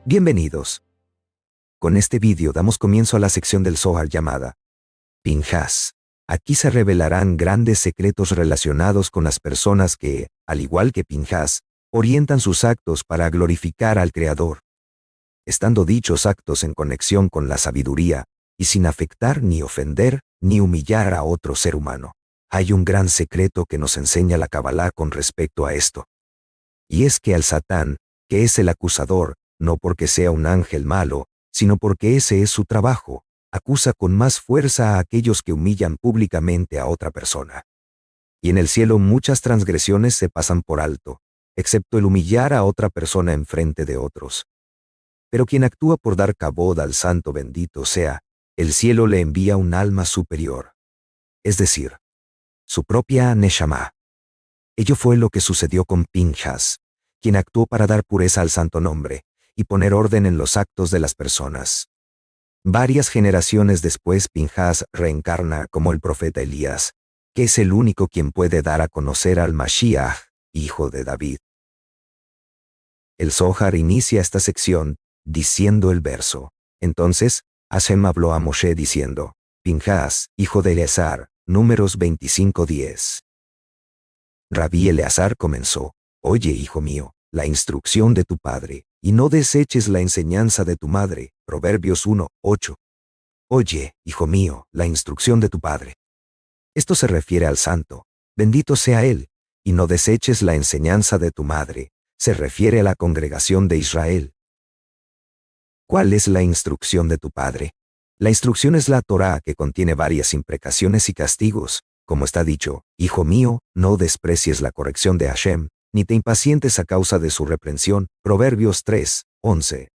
Bienvenidos. Con este vídeo damos comienzo a la sección del Zohar llamada Pinhas. Aquí se revelarán grandes secretos relacionados con las personas que, al igual que Pinhas, orientan sus actos para glorificar al Creador. Estando dichos actos en conexión con la sabiduría, y sin afectar ni ofender ni humillar a otro ser humano, hay un gran secreto que nos enseña la Kabbalah con respecto a esto. Y es que al Satán, que es el acusador, no porque sea un ángel malo, sino porque ese es su trabajo, acusa con más fuerza a aquellos que humillan públicamente a otra persona. Y en el cielo muchas transgresiones se pasan por alto, excepto el humillar a otra persona en frente de otros. Pero quien actúa por dar kabod al santo bendito sea, el cielo le envía un alma superior. Es decir, su propia Neshama. Ello fue lo que sucedió con Pinhas, quien actuó para dar pureza al santo nombre y poner orden en los actos de las personas. Varias generaciones después Pinhas reencarna como el profeta Elías, que es el único quien puede dar a conocer al Mashiach, hijo de David. El Zohar inicia esta sección diciendo el verso. Entonces, Hashem habló a Moshe diciendo, Pinhas, hijo de Eleazar, Números 25:10. Rabí Eleazar comenzó, Oye, hijo mío, la instrucción de tu padre, y no deseches la enseñanza de tu madre. Proverbios 1:8. Oye, hijo mío, la instrucción de tu padre. Esto se refiere al santo, bendito sea él, y no deseches la enseñanza de tu madre, se refiere a la congregación de Israel. ¿Cuál es la instrucción de tu padre? La instrucción es la Torá, que contiene varias imprecaciones y castigos, como está dicho, hijo mío, no desprecies la corrección de Hashem, ni te impacientes a causa de su reprensión. Proverbios 3:11.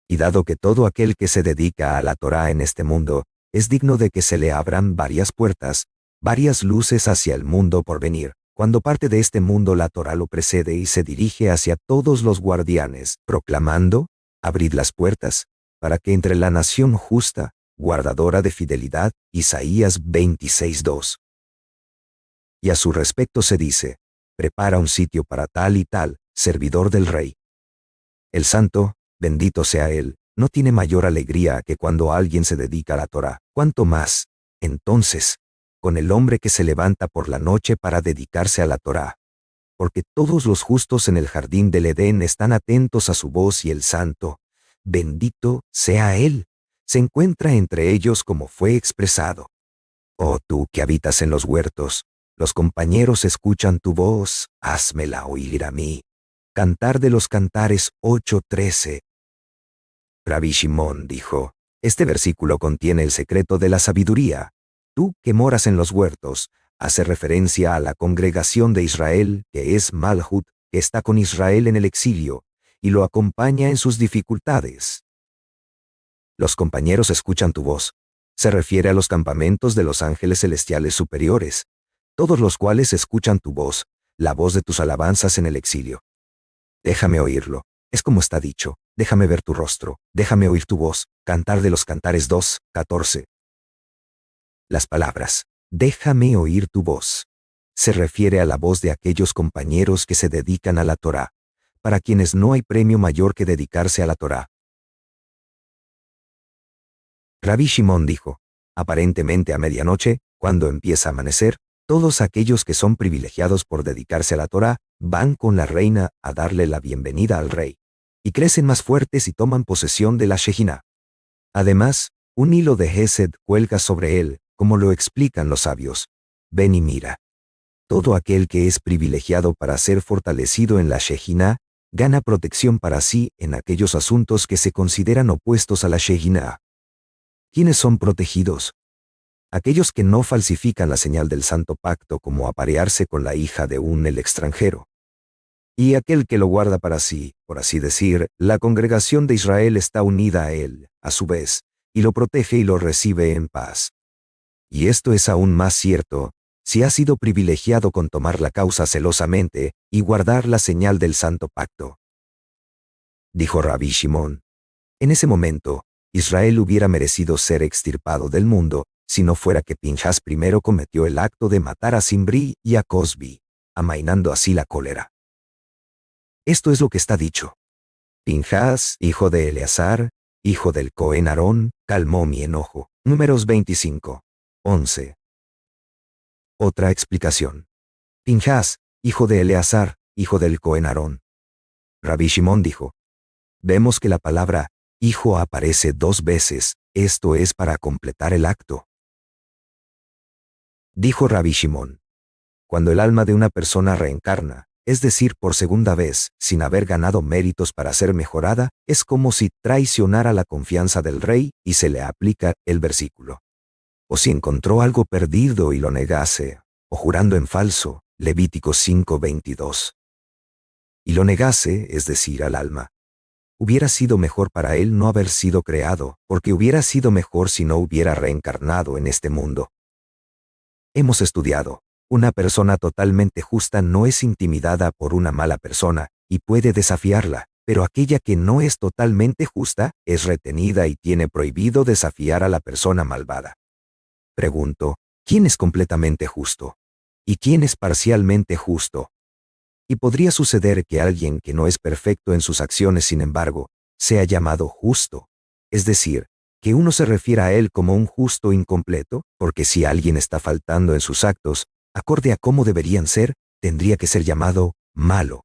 Y dado que todo aquel que se dedica a la Torá en este mundo, es digno de que se le abran varias puertas, varias luces hacia el mundo por venir, cuando parte de este mundo la Torá lo precede y se dirige hacia todos los guardianes, proclamando, abrid las puertas, para que entre la nación justa, guardadora de fidelidad. Isaías 26:2. Y a su respecto se dice, prepara un sitio para tal y tal, servidor del rey. El santo, bendito sea él, no tiene mayor alegría que cuando alguien se dedica a la Torá, cuanto más, entonces, con el hombre que se levanta por la noche para dedicarse a la Torá. Porque todos los justos en el jardín del Edén están atentos a su voz y el santo, bendito sea él, se encuentra entre ellos como fue expresado. Oh tú que habitas en los huertos, los compañeros escuchan tu voz, házmela oír a mí. Cantar de los Cantares 8:13. Rabbi Shimon dijo, este versículo contiene el secreto de la sabiduría. Tú que moras en los huertos, hace referencia a la congregación de Israel, que es Malhut, que está con Israel en el exilio, y lo acompaña en sus dificultades. Los compañeros escuchan tu voz. Se refiere a los campamentos de los ángeles celestiales superiores, todos los cuales escuchan tu voz, la voz de tus alabanzas en el exilio. Déjame oírlo, es como está dicho, déjame ver tu rostro, déjame oír tu voz. Cantar de los Cantares 2:14. Las palabras, déjame oír tu voz, se refiere a la voz de aquellos compañeros que se dedican a la Torá, para quienes no hay premio mayor que dedicarse a la Torá. Rabbi Shimon dijo, aparentemente a medianoche, cuando empieza a amanecer, todos aquellos que son privilegiados por dedicarse a la Torá, van con la reina a darle la bienvenida al rey, y crecen más fuertes y toman posesión de la Shejiná. Además, un hilo de Hesed cuelga sobre él, como lo explican los sabios. Ven y mira. Todo aquel que es privilegiado para ser fortalecido en la Shejiná, gana protección para sí en aquellos asuntos que se consideran opuestos a la Shejiná. ¿Quiénes son protegidos? Aquellos que no falsifican la señal del santo pacto como aparearse con la hija de el extranjero. Y aquel que lo guarda para sí, por así decir, la congregación de Israel está unida a él, a su vez, y lo protege y lo recibe en paz. Y esto es aún más cierto, si ha sido privilegiado con tomar la causa celosamente y guardar la señal del santo pacto. Dijo Rabbi Shimon. En ese momento, Israel hubiera merecido ser extirpado del mundo, si no fuera que Pinhas primero cometió el acto de matar a Zimri y a Cosbi, amainando así la cólera. Esto es lo que está dicho. Pinhas, hijo de Eleazar, hijo del Cohen Aarón, calmó mi enojo. Números 25. 11. Otra explicación. Pinhas, hijo de Eleazar, hijo del Cohen Aarón. Rabbi Shimon dijo, vemos que la palabra hijo aparece 2 veces, esto es para completar el acto. Dijo Rabbi Shimon, cuando el alma de una persona reencarna, es decir, por segunda vez, sin haber ganado méritos para ser mejorada, es como si traicionara la confianza del rey y se le aplica el versículo. O si encontró algo perdido y lo negase, o jurando en falso, Levítico 5:22. Y lo negase, es decir, al alma. Hubiera sido mejor para él no haber sido creado, porque hubiera sido mejor si no hubiera reencarnado en este mundo. Hemos estudiado. Una persona totalmente justa no es intimidada por una mala persona y puede desafiarla, pero aquella que no es totalmente justa es retenida y tiene prohibido desafiar a la persona malvada. Pregunto, ¿quién es completamente justo? ¿Y quién es parcialmente justo? Y podría suceder que alguien que no es perfecto en sus acciones, sin embargo, sea llamado justo, es decir, que uno se refiera a él como un justo incompleto, porque si alguien está faltando en sus actos, acorde a cómo deberían ser, tendría que ser llamado malo.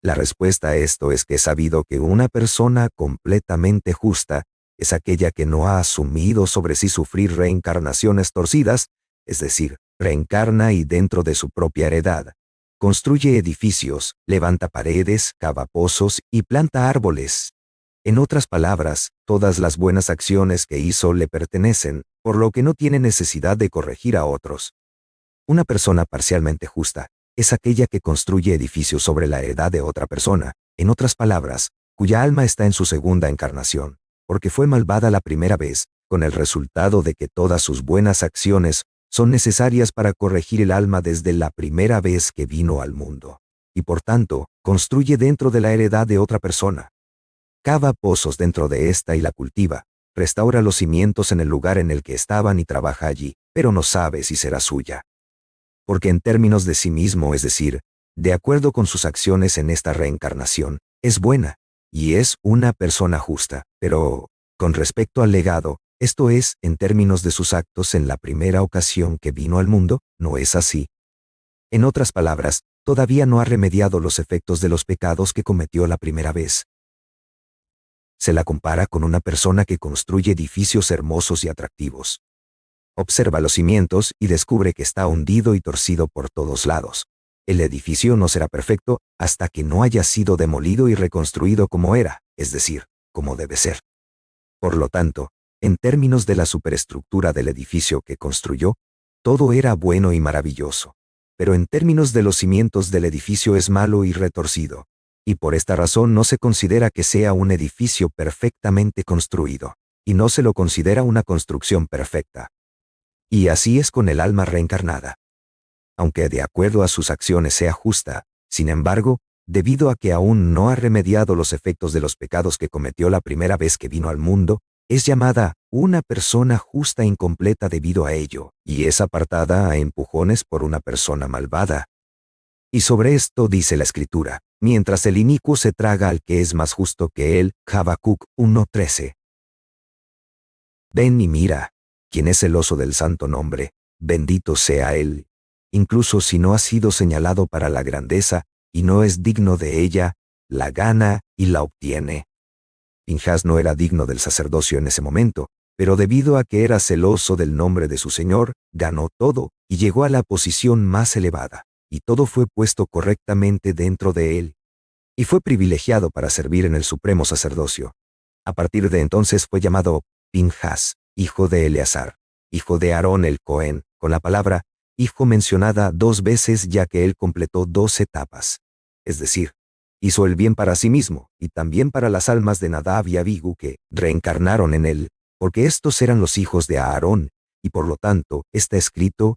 La respuesta a esto es que es sabido que una persona completamente justa es aquella que no ha asumido sobre sí sufrir reencarnaciones torcidas, es decir, reencarna y dentro de su propia heredad, construye edificios, levanta paredes, cava pozos y planta árboles. En otras palabras, todas las buenas acciones que hizo le pertenecen, por lo que no tiene necesidad de corregir a otros. Una persona parcialmente justa es aquella que construye edificios sobre la heredad de otra persona, en otras palabras, cuya alma está en su segunda encarnación, porque fue malvada la primera vez, con el resultado de que todas sus buenas acciones son necesarias para corregir el alma desde la primera vez que vino al mundo, y por tanto, construye dentro de la heredad de otra persona. Cava pozos dentro de esta y la cultiva, restaura los cimientos en el lugar en el que estaban y trabaja allí, pero no sabe si será suya. Porque en términos de sí mismo, es decir, de acuerdo con sus acciones en esta reencarnación, es buena, y es una persona justa, pero, con respecto al legado, esto es, en términos de sus actos en la primera ocasión que vino al mundo, no es así. En otras palabras, todavía no ha remediado los efectos de los pecados que cometió la primera vez. Se la compara con una persona que construye edificios hermosos y atractivos. Observa los cimientos y descubre que está hundido y torcido por todos lados. El edificio no será perfecto hasta que no haya sido demolido y reconstruido como era, es decir, como debe ser. Por lo tanto, en términos de la superestructura del edificio que construyó, todo era bueno y maravilloso. Pero en términos de los cimientos del edificio es malo y retorcido. Y por esta razón no se considera que sea un edificio perfectamente construido. Y no se lo considera una construcción perfecta. Y así es con el alma reencarnada. Aunque de acuerdo a sus acciones sea justa, sin embargo, debido a que aún no ha remediado los efectos de los pecados que cometió la primera vez que vino al mundo, es llamada una persona justa incompleta debido a ello, y es apartada a empujones por una persona malvada. Y sobre esto dice la Escritura, mientras el inicuo se traga al que es más justo que él, Habacuc 1:13. Ven y mira, quien es celoso del santo nombre, bendito sea él, incluso si no ha sido señalado para la grandeza y no es digno de ella, la gana y la obtiene. Pinhas no era digno del sacerdocio en ese momento, pero debido a que era celoso del nombre de su Señor, ganó todo y llegó a la posición más elevada, y todo fue puesto correctamente dentro de él. Y fue privilegiado para servir en el supremo sacerdocio. A partir de entonces fue llamado Pinhas, hijo de Eleazar, hijo de Aarón el Cohen, con la palabra hijo mencionada 2 veces ya que él completó 2 etapas. Es decir, hizo el bien para sí mismo y también para las almas de Nadab y Abihu que reencarnaron en él, porque estos eran los hijos de Aarón, y por lo tanto está escrito,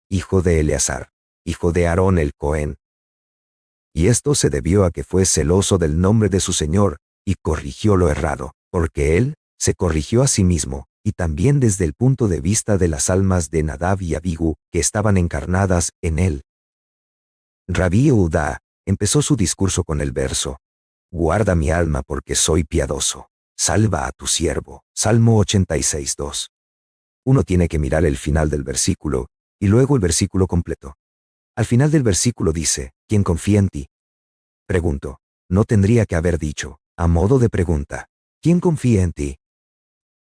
hijo de Eleazar, hijo de Aarón el Cohen. Y esto se debió a que fue celoso del nombre de su Señor y corrigió lo errado, porque él se corrigió a sí mismo, y también desde el punto de vista de las almas de Nadab y Abihu que estaban encarnadas en él. Rabí Yehuda empezó su discurso con el verso, Guarda mi alma porque soy piadoso. Salva a tu siervo. Salmo 86:2. Uno tiene que mirar el final del versículo y luego el versículo completo. Al final del versículo dice, ¿quién confía en ti? Pregunto, ¿no tendría que haber dicho, a modo de pregunta, ¿quién confía en ti?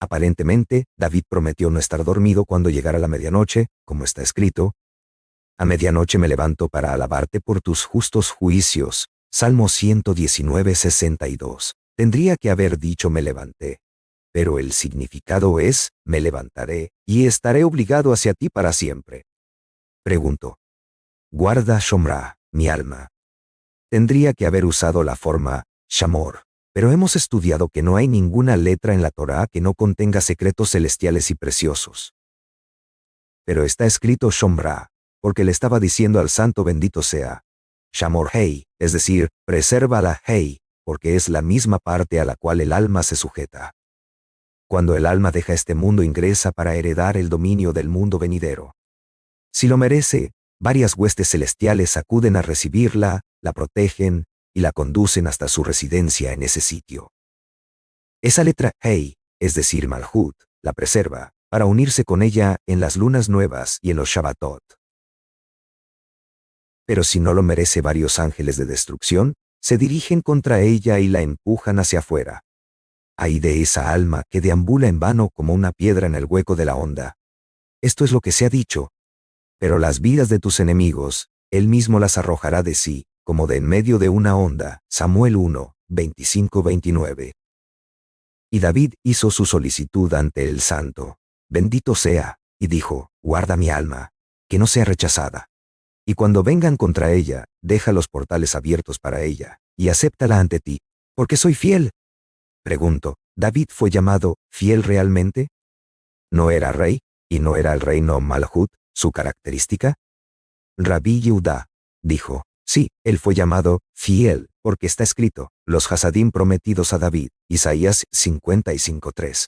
Aparentemente, David prometió no estar dormido cuando llegara la medianoche, como está escrito. A medianoche me levanto para alabarte por tus justos juicios. Salmo 119:62. Tendría que haber dicho me levanté. Pero el significado es, me levantaré, y estaré obligado hacia ti para siempre. Pregunto, guarda Shomra, mi alma. Tendría que haber usado la forma Shamor, pero hemos estudiado que no hay ninguna letra en la Torá que no contenga secretos celestiales y preciosos. Pero está escrito Shomra, porque le estaba diciendo al santo bendito sea, Shamor Hei, es decir, preserva la Hei, porque es la misma parte a la cual el alma se sujeta. Cuando el alma deja este mundo ingresa para heredar el dominio del mundo venidero. Si lo merece, varias huestes celestiales acuden a recibirla, la protegen y la conducen hasta su residencia en ese sitio. Esa letra Hei, es decir, Malhut, la preserva, para unirse con ella en las lunas nuevas y en los Shabbatot. Pero si no lo merece, varios ángeles de destrucción se dirigen contra ella y la empujan hacia afuera. Ay de esa alma que deambula en vano como una piedra en el hueco de la onda. Esto es lo que se ha dicho. Pero las vidas de tus enemigos, él mismo las arrojará de sí, como de en medio de una onda. Samuel 1, 25-29. Y David hizo su solicitud ante el Santo. Bendito sea, y dijo, guarda mi alma, que no sea rechazada. Y cuando vengan contra ella, deja los portales abiertos para ella, y acéptala ante ti, porque soy fiel. Pregunto, ¿David fue llamado fiel realmente? ¿No era rey, y no era el reino Malhut su característica? Rabí Yehudá dijo, sí, él fue llamado fiel, porque está escrito, los Hasadim prometidos a David, Isaías 55:3.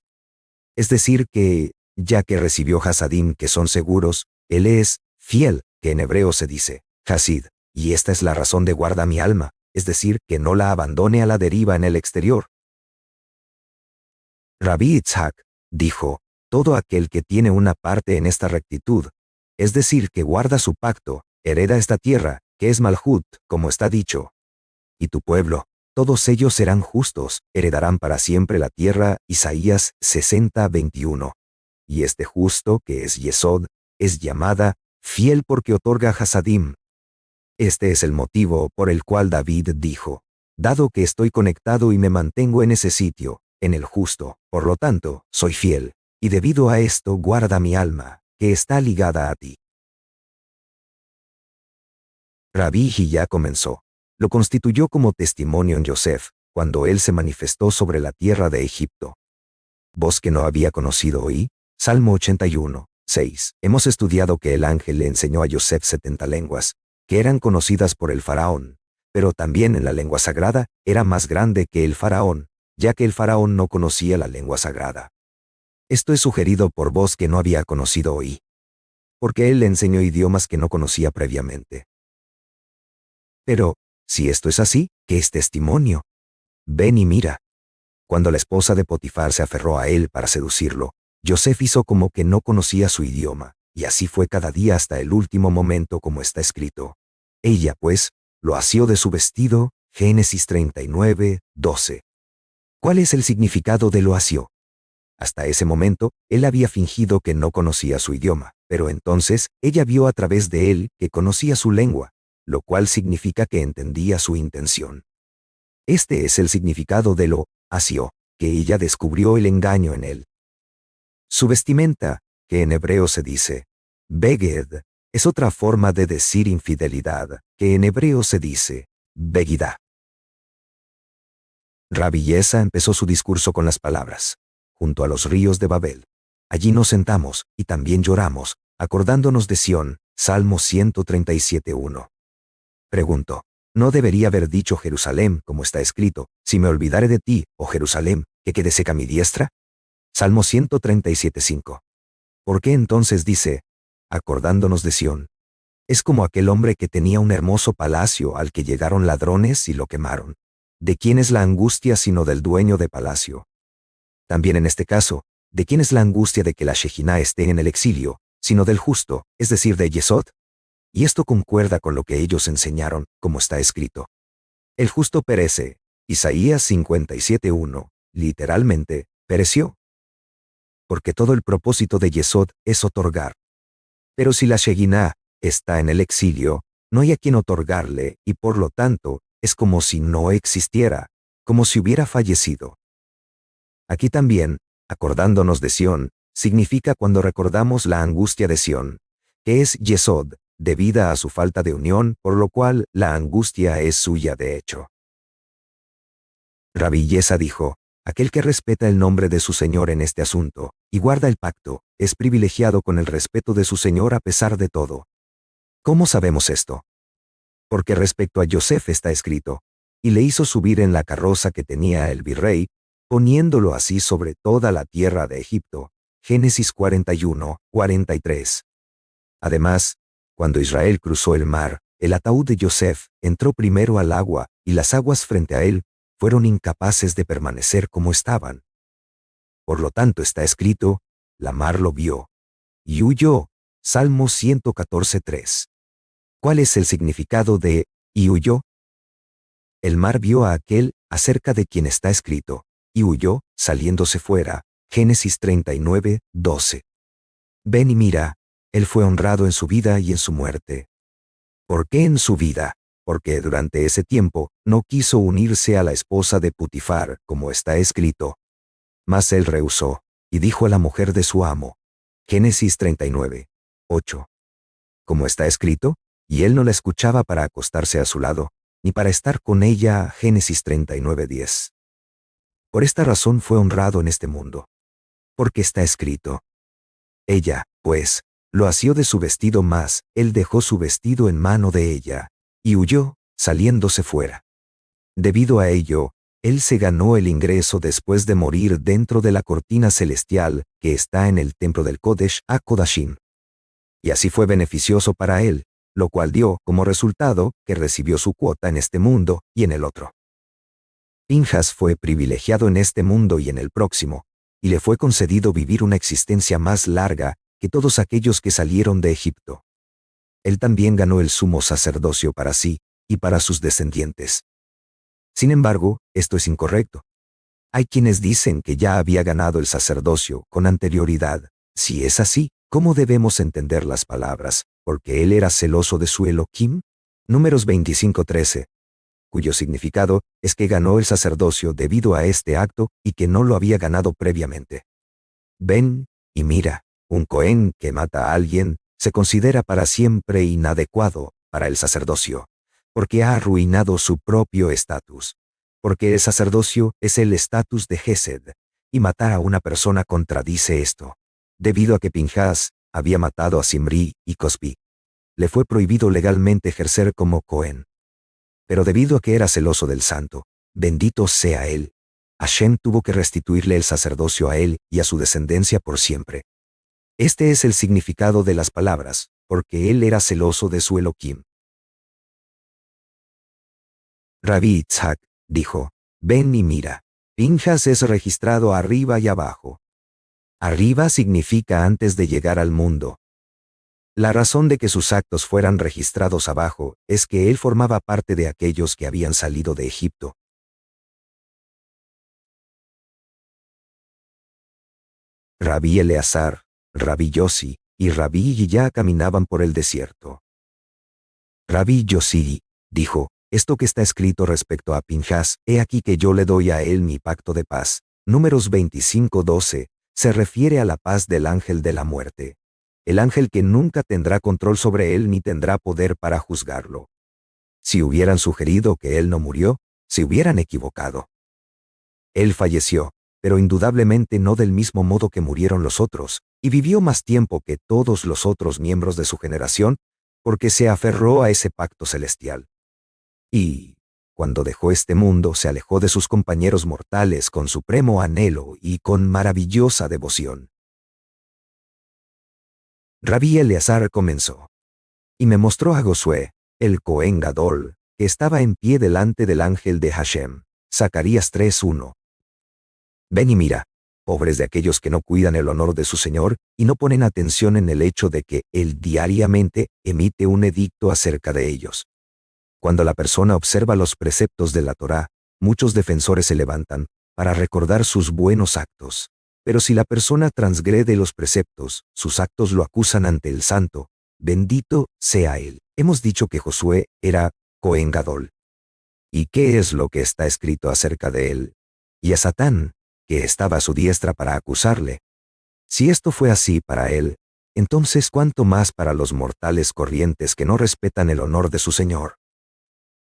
Es decir que, ya que recibió Hasadim que son seguros, él es fiel, que en hebreo se dice, Hasid, y esta es la razón de guarda mi alma, es decir, que no la abandone a la deriva en el exterior. Rabí Itzhak dijo, todo aquel que tiene una parte en esta rectitud, es decir, que guarda su pacto, hereda esta tierra, que es Malhut, como está dicho. Y tu pueblo, todos ellos serán justos, heredarán para siempre la tierra. Isaías 60:21. Y este justo, que es Yesod, es llamada fiel porque otorga Hasadim. Este es el motivo por el cual David dijo, dado que estoy conectado y me mantengo en ese sitio, en el justo, por lo tanto, soy fiel, y debido a esto guarda mi alma, que está ligada a ti. Rabí Hillá comenzó. Lo constituyó como testimonio en Yosef, cuando él se manifestó sobre la tierra de Egipto. Voz que no había conocido oí. Salmo 81, 6. Hemos estudiado que el ángel le enseñó a Yosef 70 lenguas, que eran conocidas por el faraón, pero también en la lengua sagrada era más grande que el faraón, ya que el faraón no conocía la lengua sagrada. Esto es sugerido por voz que no había conocido oí, porque él le enseñó idiomas que no conocía previamente. Pero, si esto es así, ¿qué es testimonio? Ven y mira. Cuando la esposa de Potifar se aferró a él para seducirlo, Yosef hizo como que no conocía su idioma, y así fue cada día hasta el último momento como está escrito. Ella, pues, lo asió de su vestido. Génesis 39, 12. ¿Cuál es el significado de lo asió? Hasta ese momento, él había fingido que no conocía su idioma, pero entonces ella vio a través de él que conocía su lengua, lo cual significa que entendía su intención. Este es el significado de lo asió, que ella descubrió el engaño en él. Su vestimenta, que en hebreo se dice beged, es otra forma de decir infidelidad, que en hebreo se dice begidá. Rabbi Yesa empezó su discurso con las palabras, junto a los ríos de Babel. Allí nos sentamos, y también lloramos, acordándonos de Sión. Salmo 137:1. Pregunto, ¿no debería haber dicho Jerusalén, como está escrito, si me olvidare de ti, oh Jerusalén, que quede seca mi diestra? Salmo 137:5. ¿Por qué entonces dice, acordándonos de Sión? Es como aquel hombre que tenía un hermoso palacio al que llegaron ladrones y lo quemaron. ¿de quién es la angustia sino del dueño de palacio? También en este caso, ¿de quién es la angustia de que la Shejiná esté en el exilio, sino del justo, es decir, de Yesod? Y esto concuerda con lo que ellos enseñaron, como está escrito. El justo perece. Isaías 57:1, literalmente, pereció. Porque todo el propósito de Yesod es otorgar. Pero si la Shejiná está en el exilio, no hay a quien otorgarle, y por lo tanto, es como si no existiera, como si hubiera fallecido. Aquí también, acordándonos de Sión, significa cuando recordamos la angustia de Sión, que es Yesod, debida a su falta de unión, por lo cual la angustia es suya de hecho. Rabbi Yesa dijo, aquel que respeta el nombre de su Señor en este asunto, y guarda el pacto, es privilegiado con el respeto de su Señor a pesar de todo. ¿Cómo sabemos esto? Porque respecto a Yosef está escrito, y le hizo subir en la carroza que tenía el virrey, poniéndolo así sobre toda la tierra de Egipto. Génesis 41:43. Además, cuando Israel cruzó el mar, el ataúd de Yosef entró primero al agua, y las aguas frente a él fueron incapaces de permanecer como estaban. Por lo tanto está escrito, la mar lo vio, y huyó. Salmo 114:3. ¿Cuál es el significado de y huyó? El mar vio a aquel acerca de quien está escrito, y huyó, saliéndose fuera. Génesis 39:12. Ven y mira, él fue honrado en su vida y en su muerte. ¿Por qué en su vida? Porque durante ese tiempo no quiso unirse a la esposa de Putifar, como está escrito. Mas él rehusó, y dijo a la mujer de su amo. Génesis 39:8. Como está escrito, y él no la escuchaba para acostarse a su lado, ni para estar con ella. Génesis 39:10. Por esta razón fue honrado en este mundo. Porque está escrito. Ella, pues, lo asió de su vestido, mas él dejó su vestido en mano de ella, y huyó, saliéndose fuera. Debido a ello, él se ganó el ingreso después de morir dentro de la cortina celestial que está en el templo del Kodesh HaKodashim. Y así fue beneficioso para él, lo cual dio como resultado que recibió su cuota en este mundo y en el otro. Pinjas fue privilegiado en este mundo y en el próximo, y le fue concedido vivir una existencia más larga que todos aquellos que salieron de Egipto. Él también ganó el sumo sacerdocio para sí y para sus descendientes. Sin embargo, esto es incorrecto. Hay quienes dicen que ya había ganado el sacerdocio con anterioridad. Si es así, ¿cómo debemos entender las palabras? Porque él era celoso de su Elohim. Números 25:13. Cuyo significado es que ganó el sacerdocio debido a este acto y que no lo había ganado previamente. Ven y mira, un Cohen que mata a alguien se considera para siempre inadecuado para el sacerdocio, porque ha arruinado su propio estatus. Porque el sacerdocio es el estatus de Gesed, y matar a una persona contradice esto. Debido a que Pinjas había matado a Simri y Cosbi, le fue prohibido legalmente ejercer como Cohen. Pero debido a que era celoso del santo, bendito sea él, Hashem tuvo que restituirle el sacerdocio a él y a su descendencia por siempre. Este es el significado de las palabras, porque él era celoso de su Elohim. Rabbi Itzhak dijo, ven y mira, Pinjas es registrado arriba y abajo. Arriba significa antes de llegar al mundo. La razón de que sus actos fueran registrados abajo es que él formaba parte de aquellos que habían salido de Egipto. Rabí Eleazar, Rabí Yossi y Rabí Yiyá caminaban por el desierto. Rabí Yossi dijo, esto que está escrito respecto a Pinjas, he aquí que yo le doy a él mi pacto de paz. Números 25:12, se refiere a la paz del ángel de la muerte. El ángel que nunca tendrá control sobre él ni tendrá poder para juzgarlo. Si hubieran sugerido que él no murió, se hubieran equivocado. Él falleció, pero indudablemente no del mismo modo que murieron los otros, y vivió más tiempo que todos los otros miembros de su generación, porque se aferró a ese pacto celestial. Y, cuando dejó este mundo, se alejó de sus compañeros mortales con supremo anhelo y con maravillosa devoción. Rabí Eleazar comenzó. Y me mostró a Josué, el Cohen Gadol, que estaba en pie delante del ángel de Hashem. Zacarías 3:1. Ven y mira, pobres de aquellos que no cuidan el honor de su Señor y no ponen atención en el hecho de que Él diariamente emite un edicto acerca de ellos. Cuando la persona observa los preceptos de la Torá, muchos defensores se levantan para recordar sus buenos actos. Pero si la persona transgrede los preceptos, sus actos lo acusan ante el Santo. Bendito sea Él. Hemos dicho que Josué era Cohen Gadol. ¿Y qué es lo que está escrito acerca de él? Y a Satán, que estaba a su diestra para acusarle. Si esto fue así para él, entonces cuánto más para los mortales corrientes que no respetan el honor de su Señor.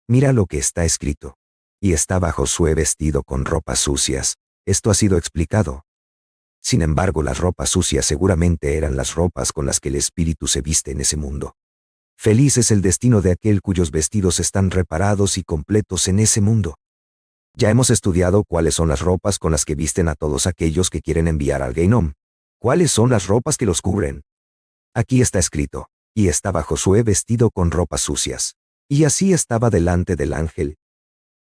Mira lo que está escrito. Y estaba Josué vestido con ropas sucias. Esto ha sido explicado. Sin embargo, las ropas sucias seguramente eran las ropas con las que el espíritu se viste en ese mundo. Feliz es el destino de aquel cuyos vestidos están reparados y completos en ese mundo. Ya hemos estudiado cuáles son las ropas con las que visten a todos aquellos que quieren enviar al Geinom. ¿Cuáles son las ropas que los cubren? Aquí está escrito, y estaba Josué vestido con ropas sucias. Y así estaba delante del ángel.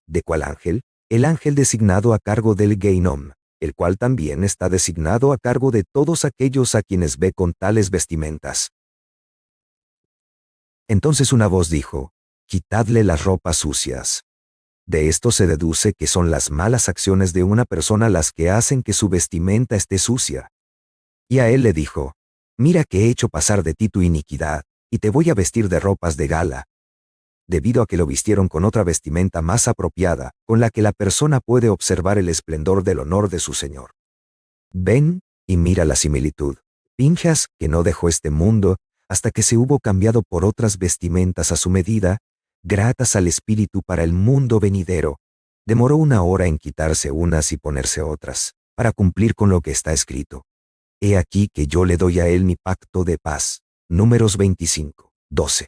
¿De cuál ángel? El ángel designado a cargo del Geinom, el cual también está designado a cargo de todos aquellos a quienes ve con tales vestimentas. Entonces una voz dijo, quitadle las ropas sucias. De esto se deduce que son las malas acciones de una persona las que hacen que su vestimenta esté sucia. Y a él le dijo, mira que he hecho pasar de ti tu iniquidad, y te voy a vestir de ropas de gala. Debido a que lo vistieron con otra vestimenta más apropiada, con la que la persona puede observar el esplendor del honor de su Señor. Ven, y mira la similitud. Pinchas, que no dejó este mundo, hasta que se hubo cambiado por otras vestimentas a su medida, gratas al espíritu para el mundo venidero, demoró 1 hora en quitarse unas y ponerse otras, para cumplir con lo que está escrito. He aquí que yo le doy a él mi pacto de paz. Números 25:12.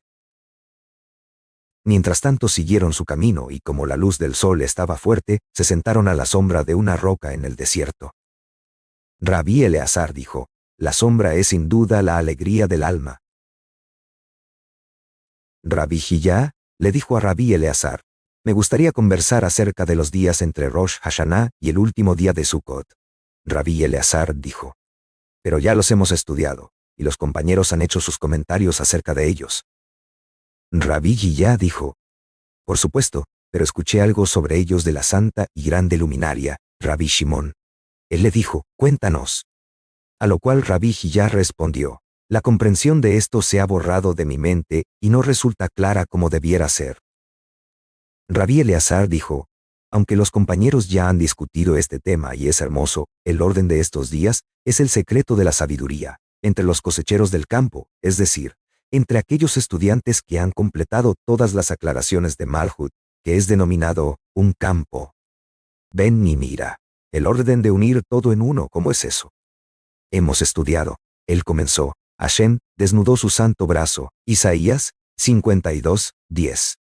Mientras tanto siguieron su camino y como la luz del sol estaba fuerte, se sentaron a la sombra de una roca en el desierto. Rabí Eleazar dijo, la sombra es sin duda la alegría del alma. Rabí Hillá le dijo a Rabí Eleazar, me gustaría conversar acerca de los días entre Rosh Hashanah y el último día de Sukkot. Rabí Eleazar dijo, pero ya los hemos estudiado, y los compañeros han hecho sus comentarios acerca de ellos. Rabí Hillá dijo, por supuesto, pero escuché algo sobre ellos de la santa y grande luminaria, Rabí Shimón. Él le dijo, cuéntanos. A lo cual Rabí Hillá respondió, la comprensión de esto se ha borrado de mi mente y no resulta clara como debiera ser. Rabí Eleazar dijo, aunque los compañeros ya han discutido este tema y es hermoso, el orden de estos días es el secreto de la sabiduría, entre los cosecheros del campo, es decir, entre aquellos estudiantes que han completado todas las aclaraciones de Malhut, que es denominado un campo. Ven y mira, el orden de unir todo en uno, ¿cómo es eso? Hemos estudiado. Él comenzó. Hashem desnudó su santo brazo. Isaías 52:10.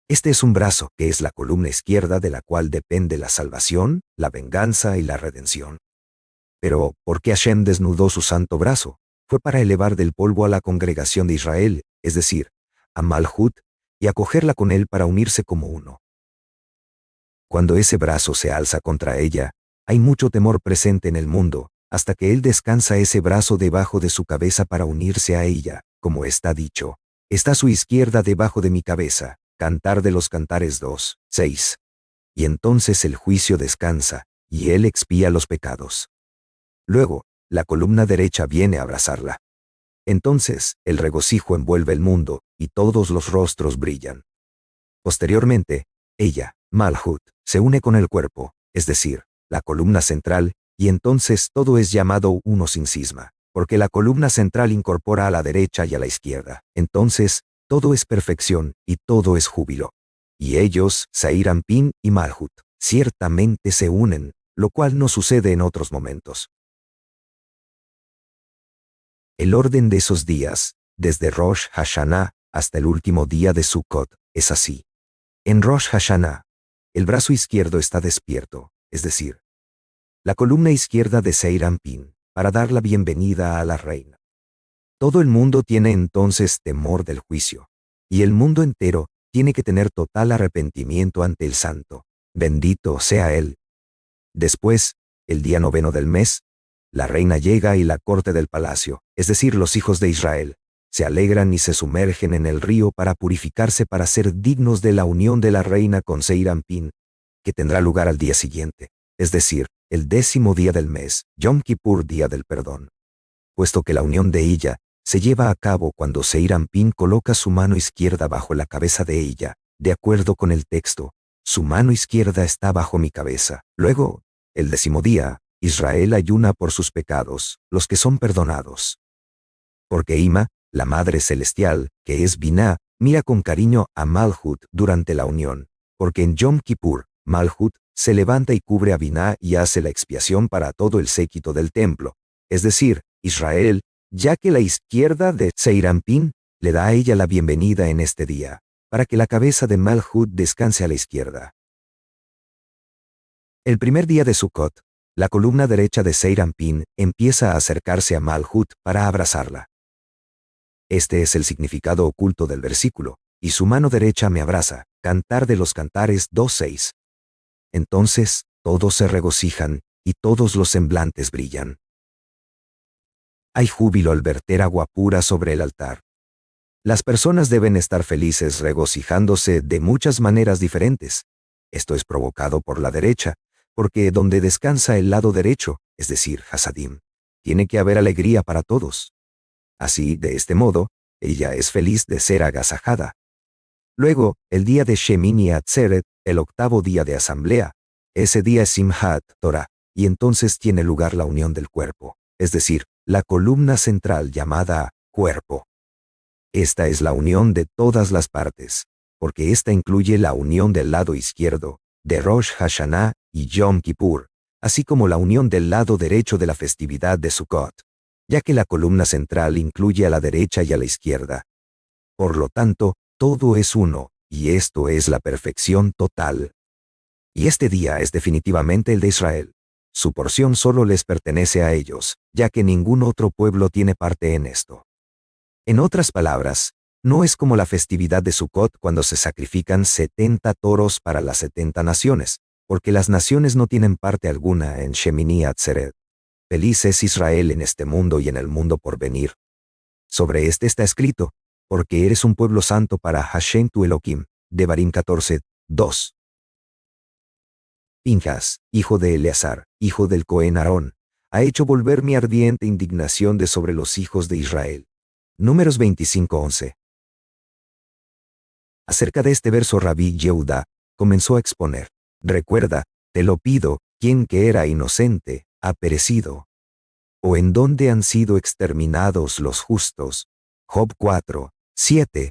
Este es un brazo que es la columna izquierda de la cual depende la salvación, la venganza y la redención. Pero, ¿por qué Hashem desnudó su santo brazo? Fue para elevar del polvo a la congregación de Israel, es decir, a Malhut, y acogerla con él para unirse como uno. Cuando ese brazo se alza contra ella, hay mucho temor presente en el mundo, hasta que él descansa ese brazo debajo de su cabeza para unirse a ella, como está dicho. Está su izquierda debajo de mi cabeza. Cantar de los Cantares 2:6. Y entonces el juicio descansa, y él expía los pecados. Luego, la columna derecha viene a abrazarla. Entonces, el regocijo envuelve el mundo, y todos los rostros brillan. Posteriormente, ella, Malhut, se une con el cuerpo, es decir, la columna central, y entonces todo es llamado uno sin cisma, porque la columna central incorpora a la derecha y a la izquierda. Entonces, todo es perfección y todo es júbilo. Y ellos, Seir Anpin y Malhut, ciertamente se unen, lo cual no sucede en otros momentos. El orden de esos días, desde Rosh Hashanah hasta el último día de Sukkot, es así. En Rosh Hashanah, el brazo izquierdo está despierto, es decir, la columna izquierda de Seir Anpin, para dar la bienvenida a la reina. Todo el mundo tiene entonces temor del juicio, y el mundo entero tiene que tener total arrepentimiento ante el Santo. bendito sea él. Después, el día 9 del mes, la reina llega y la corte del palacio, es decir, los hijos de Israel, se alegran y se sumergen en el río para purificarse para ser dignos de la unión de la reina con Seirampín, que tendrá lugar al día siguiente, es decir, el 10º día del mes, Yom Kippur, día del perdón. Puesto que la unión de ella se lleva a cabo cuando Seirampín coloca su mano izquierda bajo la cabeza de ella, de acuerdo con el texto, su mano izquierda está bajo mi cabeza. Luego, el 10º día, Israel ayuna por sus pecados, los que son perdonados. Porque Ima, la Madre Celestial, que es Biná, mira con cariño a Malhut durante la unión, porque en Yom Kippur, Malhut se levanta y cubre a Biná y hace la expiación para todo el séquito del templo, es decir, Israel, ya que la izquierda de Seirampín le da a ella la bienvenida en este día, para que la cabeza de Malhut descanse a la izquierda. El primer día de Sukkot, la columna derecha de Seirampín empieza a acercarse a Malhut para abrazarla. Este es el significado oculto del versículo, y su mano derecha me abraza, Cantar de los Cantares 2:6. Entonces, todos se regocijan, y todos los semblantes brillan. Hay júbilo al verter agua pura sobre el altar. Las personas deben estar felices regocijándose de muchas maneras diferentes. Esto es provocado por la derecha, porque donde descansa el lado derecho, es decir, Hasadim, tiene que haber alegría para todos. Así, de este modo, ella es feliz de ser agasajada. Luego, el día de Shemini Atzeret, el 8º día de asamblea, ese día es Simhat Torah, y entonces tiene lugar la unión del cuerpo, es decir, la columna central llamada cuerpo. Esta es la unión de todas las partes, porque esta incluye la unión del lado izquierdo, de Rosh Hashanah y Yom Kippur, así como la unión del lado derecho de la festividad de Sukkot, ya que la columna central incluye a la derecha y a la izquierda. Por lo tanto, todo es uno, y esto es la perfección total. Y este día es definitivamente el de Israel. Su porción solo les pertenece a ellos, ya que ningún otro pueblo tiene parte en esto. En otras palabras, no es como la festividad de Sukkot cuando se sacrifican 70 toros para las 70 naciones, porque las naciones no tienen parte alguna en Shemini Atzeret. Feliz es Israel en este mundo y en el mundo por venir. Sobre este está escrito, porque eres un pueblo santo para Hashem tu Elohim, Devarim 14:2. Pinjas, hijo de Eleazar, hijo del Cohen Aarón, ha hecho volver mi ardiente indignación de sobre los hijos de Israel. Números 25:11. Acerca de este verso Rabí Yehuda comenzó a exponer, recuerda, te lo pido, quien que era inocente, ha perecido. ¿O en dónde han sido exterminados los justos? Job 4:7.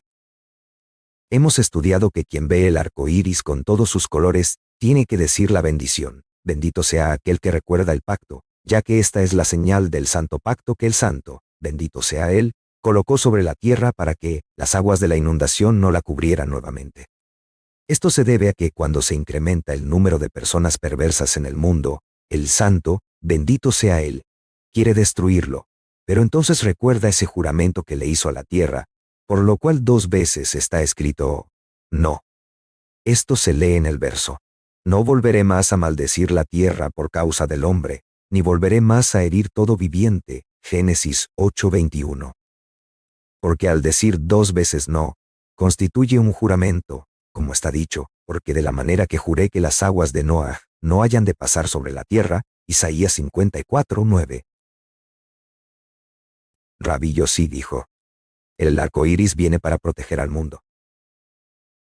Hemos estudiado que quien ve el arco iris con todos sus colores tiene que decir la bendición. Bendito sea aquel que recuerda el pacto, ya que esta es la señal del santo pacto que el santo, bendito sea él, colocó sobre la tierra para que las aguas de la inundación no la cubrieran nuevamente. Esto se debe a que cuando se incrementa el número de personas perversas en el mundo, el santo, bendito sea él, quiere destruirlo, pero entonces recuerda ese juramento que le hizo a la tierra, por lo cual 2 veces está escrito, no. Esto se lee en el verso, no volveré más a maldecir la tierra por causa del hombre, ni volveré más a herir todo viviente, Génesis 8:21. Porque al decir 2 veces no, constituye un juramento, como está dicho, porque de la manera que juré que las aguas de Noah no hayan de pasar sobre la tierra, Isaías 54:9. Rabí Yossi dijo, el arco iris viene para proteger al mundo.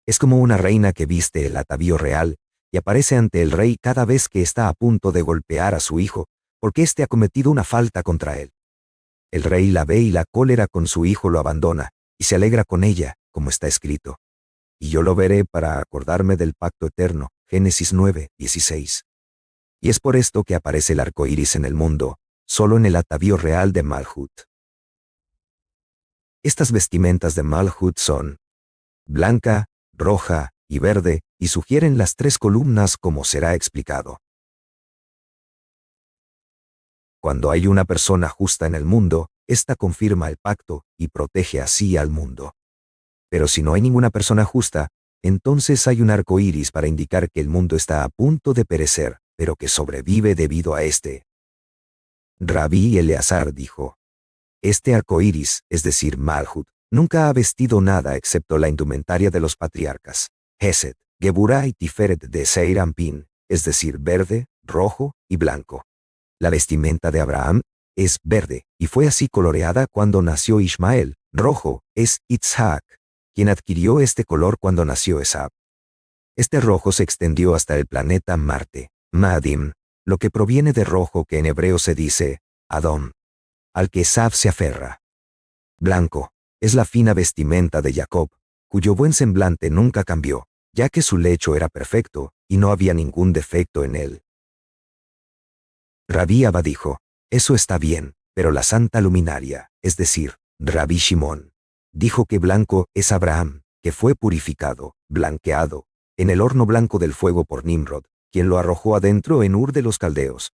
Es como una reina que viste el atavío real y aparece ante el rey cada vez que está a punto de golpear a su hijo, porque éste ha cometido una falta contra él. El rey la ve y la cólera con su hijo lo abandona, y se alegra con ella, como está escrito. Y yo lo veré para acordarme del pacto eterno, Génesis 9:16. Y es por esto que aparece el arco iris en el mundo, solo en el atavío real de Malhut. Estas vestimentas de Malhut son blanca, roja y verde, y sugieren las 3 columnas como será explicado. Cuando hay una persona justa en el mundo, ésta confirma el pacto y protege así al mundo. Pero si no hay ninguna persona justa, entonces hay un arco iris para indicar que el mundo está a punto de perecer, pero que sobrevive debido a este. Rabí Eleazar dijo: este arco iris, es decir, Malhut, nunca ha vestido nada excepto la indumentaria de los patriarcas, Hesed, Geburah y Tiferet de Seir Anpin, es decir, verde, rojo y blanco. La vestimenta de Abraham es verde, y fue así coloreada cuando nació Ismael. Rojo es Itzhak, quien adquirió este color cuando nació Esab. Este rojo se extendió hasta el planeta Marte, Maadim, lo que proviene de rojo que en hebreo se dice Adón, al que Esab se aferra. Blanco es la fina vestimenta de Jacob, cuyo buen semblante nunca cambió, ya que su lecho era perfecto y no había ningún defecto en él. Rabí Abba dijo: eso está bien, pero la santa luminaria, es decir, Rabí Shimón, dijo que blanco es Abraham, que fue purificado, blanqueado, en el horno blanco del fuego por Nimrod, quien lo arrojó adentro en Ur de los Caldeos.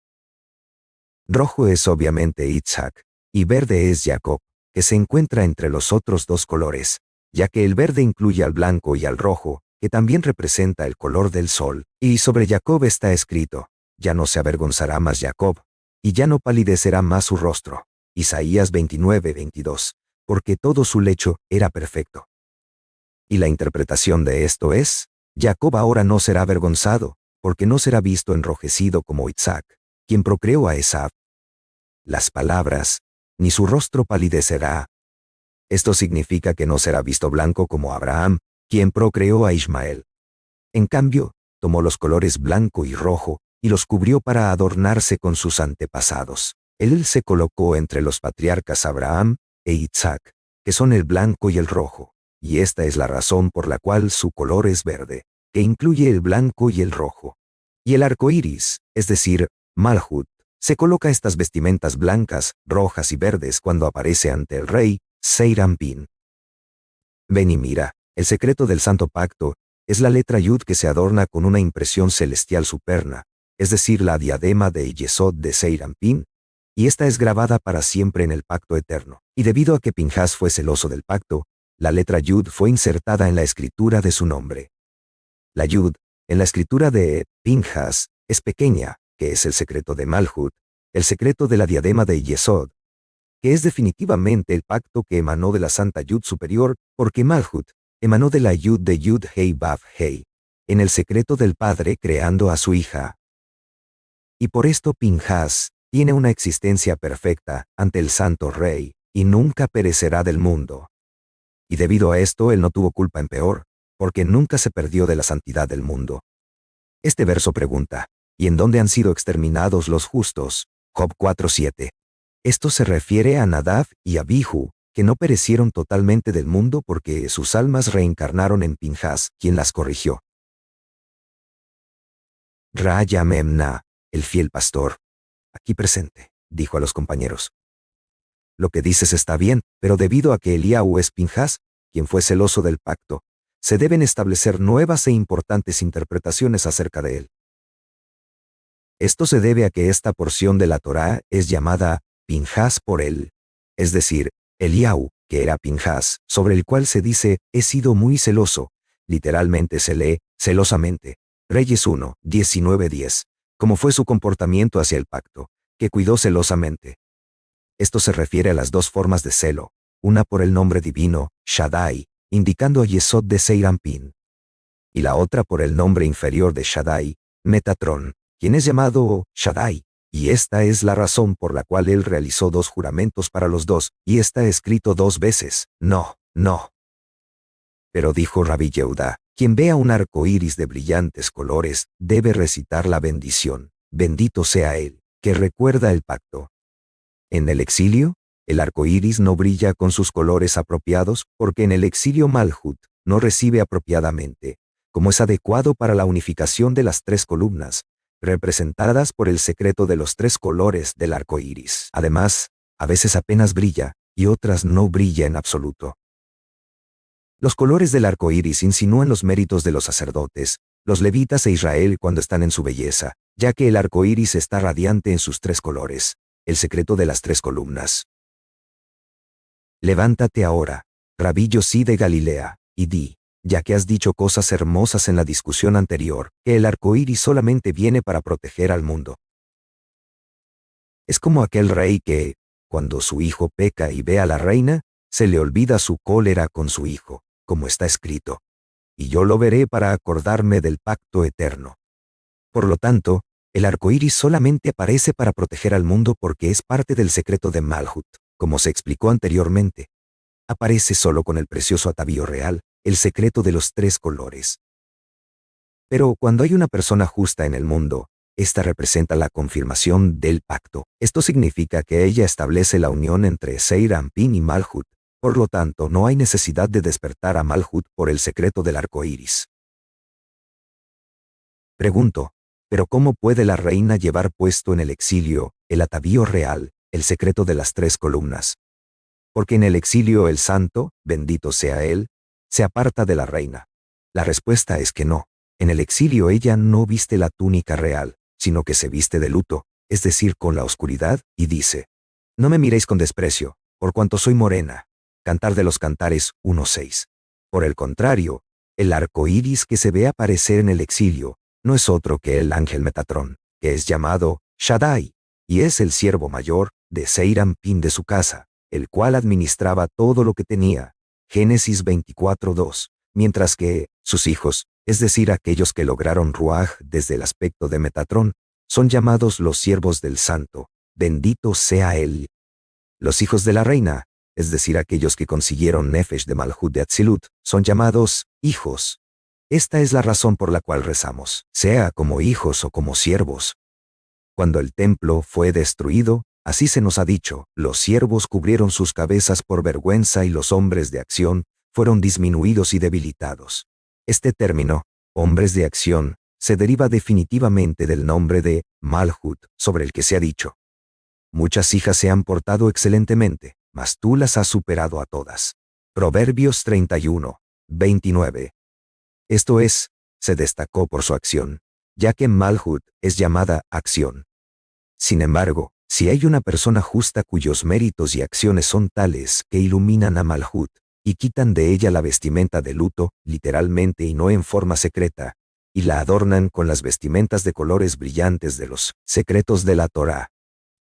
Rojo es obviamente Itzhak, y verde es Jacob, que se encuentra entre los otros dos colores, ya que el verde incluye al blanco y al rojo, que también representa el color del sol, y sobre Jacob está escrito: ya no se avergonzará más Jacob, y ya no palidecerá más su rostro. Isaías 29:22, porque todo su lecho era perfecto. Y la interpretación de esto es: Jacob ahora no será avergonzado, porque no será visto enrojecido como Isaac, quien procreó a Esab. Las palabras, ni su rostro palidecerá. Esto significa que no será visto blanco como Abraham, quien procreó a Ismael. En cambio, tomó los colores blanco y rojo, y los cubrió para adornarse con sus antepasados. Él se colocó entre los patriarcas Abraham e Isaac, que son el blanco y el rojo, y esta es la razón por la cual su color es verde, que incluye el blanco y el rojo. Y el arco iris, es decir, Malhut, se coloca estas vestimentas blancas, rojas y verdes cuando aparece ante el rey, Seir Anpin. Ven y mira, el secreto del Santo Pacto es la letra Yud que se adorna con una impresión celestial superna, es decir, la diadema de Yesod de Seir Anpin, y esta es grabada para siempre en el pacto eterno. Y debido a que Pinhas fue celoso del pacto, la letra Yud fue insertada en la escritura de su nombre. La Yud, en la escritura de Pinhas, es pequeña, que es el secreto de Malhut, el secreto de la diadema de Yesod, que es definitivamente el pacto que emanó de la Santa Yud superior, porque Malhut emanó de la Yud de Yud Hei Vav Hei, en el secreto del Padre creando a su hija. Y por esto Pinhas tiene una existencia perfecta ante el Santo Rey, y nunca perecerá del mundo. Y debido a esto él no tuvo culpa en peor, porque nunca se perdió de la santidad del mundo. Este verso pregunta: ¿y en dónde han sido exterminados los justos? Job 4:7. Esto se refiere a Nadab y Abihu, que no perecieron totalmente del mundo porque sus almas reencarnaron en Pinhas, quien las corrigió. Raya Memna, el fiel pastor, aquí presente, dijo a los compañeros: lo que dices está bien, pero debido a que Eliahu es Pinhas, quien fue celoso del pacto, se deben establecer nuevas e importantes interpretaciones acerca de él. Esto se debe a que esta porción de la Torá es llamada Pinhas por él, es decir, Eliahu, que era Pinhas, sobre el cual se dice: he sido muy celoso, literalmente se lee, celosamente. Reyes 1, 19:10, como fue su comportamiento hacia el pacto, que cuidó celosamente. Esto se refiere a las dos formas de celo, una por el nombre divino, Shaddai, indicando a Yesod de Seir Anpin, y la otra por el nombre inferior de Shaddai, Metatron, quien es llamado Shaddai, y esta es la razón por la cual él realizó dos juramentos para los dos, y está escrito dos veces: no, no. Pero dijo Rabí Yehuda: quien vea un arco iris de brillantes colores, debe recitar la bendición: bendito sea él, que recuerda el pacto. En el exilio, el arco iris no brilla con sus colores apropiados, porque en el exilio Malhut no recibe apropiadamente, como es adecuado para la unificación de las tres columnas, representadas por el secreto de los tres colores del arco iris. Además, a veces apenas brilla, y otras no brilla en absoluto. Los colores del arco iris insinúan los méritos de los sacerdotes, los levitas e Israel cuando están en su belleza, ya que el arco iris está radiante en sus tres colores, el secreto de las tres columnas. Levántate ahora, Rabí Yosí de Galilea, y di: ya que has dicho cosas hermosas en la discusión anterior, que el arco iris solamente viene para proteger al mundo. Es como aquel rey que, cuando su hijo peca y ve a la reina, se le olvida su cólera con su hijo, como está escrito. Y yo lo veré para acordarme del pacto eterno. Por lo tanto, el arco iris solamente aparece para proteger al mundo porque es parte del secreto de Malhut, como se explicó anteriormente. Aparece solo con el precioso atavío real, el secreto de los 3 colores. Pero cuando hay una persona justa en el mundo, esta representa la confirmación del pacto. Esto significa que ella establece la unión entre Zeir Anpin y Malhut. Por lo tanto, no hay necesidad de despertar a Malhut por el secreto del arco iris. Pregunto, ¿pero cómo puede la reina llevar puesto en el exilio el atavío real, el secreto de las 3 columnas? Porque en el exilio el santo, bendito sea él, se aparta de la reina. La respuesta es que no. En el exilio ella no viste la túnica real, sino que se viste de luto, es decir, con la oscuridad, y dice: no me miréis con desprecio, por cuanto soy morena. Cantar de los Cantares 1:6. Por el contrario, el arco iris que se ve aparecer en el exilio no es otro que el ángel Metatrón, que es llamado Shaddai, y es el siervo mayor de Zeir Anpin de su casa, el cual administraba todo lo que tenía. Génesis 24:2. Mientras que sus hijos, es decir, aquellos que lograron Ruaj desde el aspecto de Metatrón, son llamados los siervos del santo, bendito sea él. Los hijos de la reina, es decir, aquellos que consiguieron Nefesh de Malhut de Atzilut, son llamados hijos. Esta es la razón por la cual rezamos, sea como hijos o como siervos. Cuando el templo fue destruido, así se nos ha dicho, los siervos cubrieron sus cabezas por vergüenza y los hombres de acción fueron disminuidos y debilitados. Este término, hombres de acción, se deriva definitivamente del nombre de Malhut, sobre el que se ha dicho: muchas hijas se han portado excelentemente, mas tú las has superado a todas. Proverbios 31:29. Esto es, se destacó por su acción, ya que Malhut es llamada acción. Sin embargo, si hay una persona justa cuyos méritos y acciones son tales que iluminan a Malhut, y quitan de ella la vestimenta de luto, literalmente y no en forma secreta, y la adornan con las vestimentas de colores brillantes de los secretos de la Torá.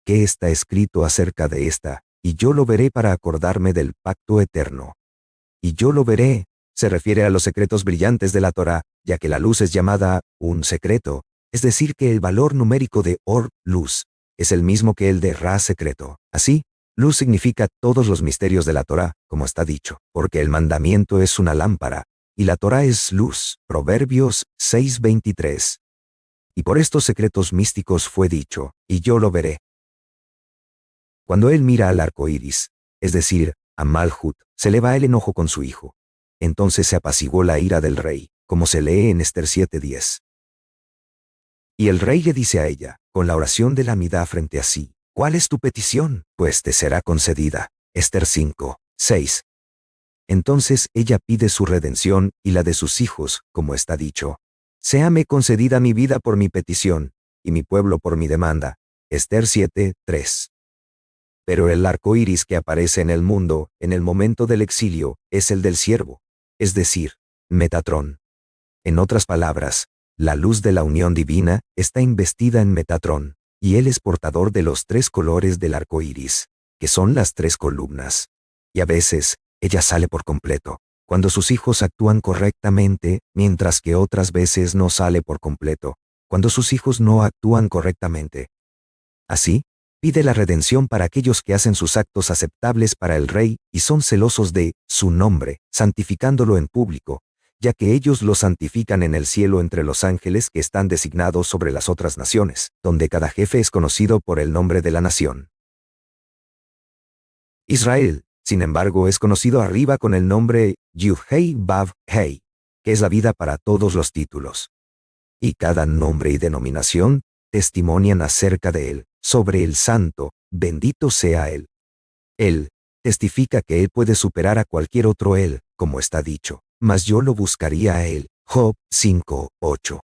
¿Qué está escrito acerca de esta? Y yo lo veré para acordarme del pacto eterno. Y yo lo veré, se refiere a los secretos brillantes de la Torá, ya que la luz es llamada un secreto, es decir que el valor numérico de Or, luz, es el mismo que el de Ra, secreto. Así, luz significa todos los misterios de la Torá, como está dicho, porque el mandamiento es una lámpara, y la Torá es luz. Proverbios 6:23. Y por estos secretos místicos fue dicho, y yo lo veré. Cuando él mira al arco iris, es decir, a Malhut, se le va el enojo con su hijo. Entonces se apaciguó la ira del rey, como se lee en Ester 7:10. Y el rey le dice a ella, con la oración de la Amidá frente a sí: ¿cuál es tu petición? Pues te será concedida. Ester 5:6. Entonces ella pide su redención y la de sus hijos, como está dicho: séame concedida mi vida por mi petición, y mi pueblo por mi demanda. Ester 7:3. Pero el arco iris que aparece en el mundo, en el momento del exilio, es el del siervo, es decir, Metatrón. En otras palabras, la luz de la unión divina está investida en Metatrón, y él es portador de los 3 colores del arco iris, que son las 3 columnas. Y a veces, ella sale por completo, cuando sus hijos actúan correctamente, mientras que otras veces no sale por completo, cuando sus hijos no actúan correctamente. Así, pide la redención para aquellos que hacen sus actos aceptables para el rey y son celosos de su nombre, santificándolo en público, ya que ellos lo santifican en el cielo entre los ángeles que están designados sobre las otras naciones, donde cada jefe es conocido por el nombre de la nación. Israel, sin embargo, es conocido arriba con el nombre Yud-Hei Vav-Hei, que es la vida para todos los títulos. Y cada nombre y denominación testimonian acerca de él, sobre el santo, bendito sea él. Él testifica que él puede superar a cualquier otro él, como está dicho, mas yo lo buscaría a él. Job 5:8.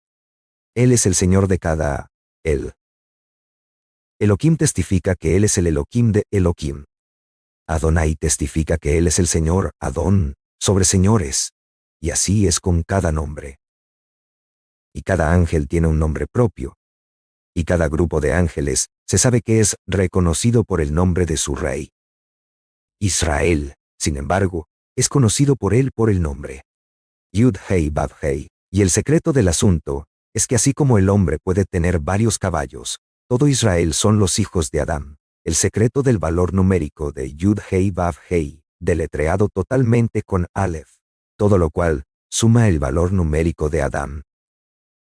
Él es el Señor de cada él. Elohim testifica que él es el Elohim de Elohim. Adonai testifica que él es el Señor, Adón, sobre señores. y así es con cada nombre. Y cada ángel tiene un nombre propio, y cada grupo de ángeles se sabe que es reconocido por el nombre de su rey. Israel, sin embargo, es conocido por él por el nombre Yud-Hei Vav-Hei, y el secreto del asunto es que así como el hombre puede tener varios caballos, todo Israel son los hijos de Adán. El secreto del valor numérico de Yud-Hei Vav-Hei, deletreado totalmente con Aleph, todo lo cual suma el valor numérico de Adán.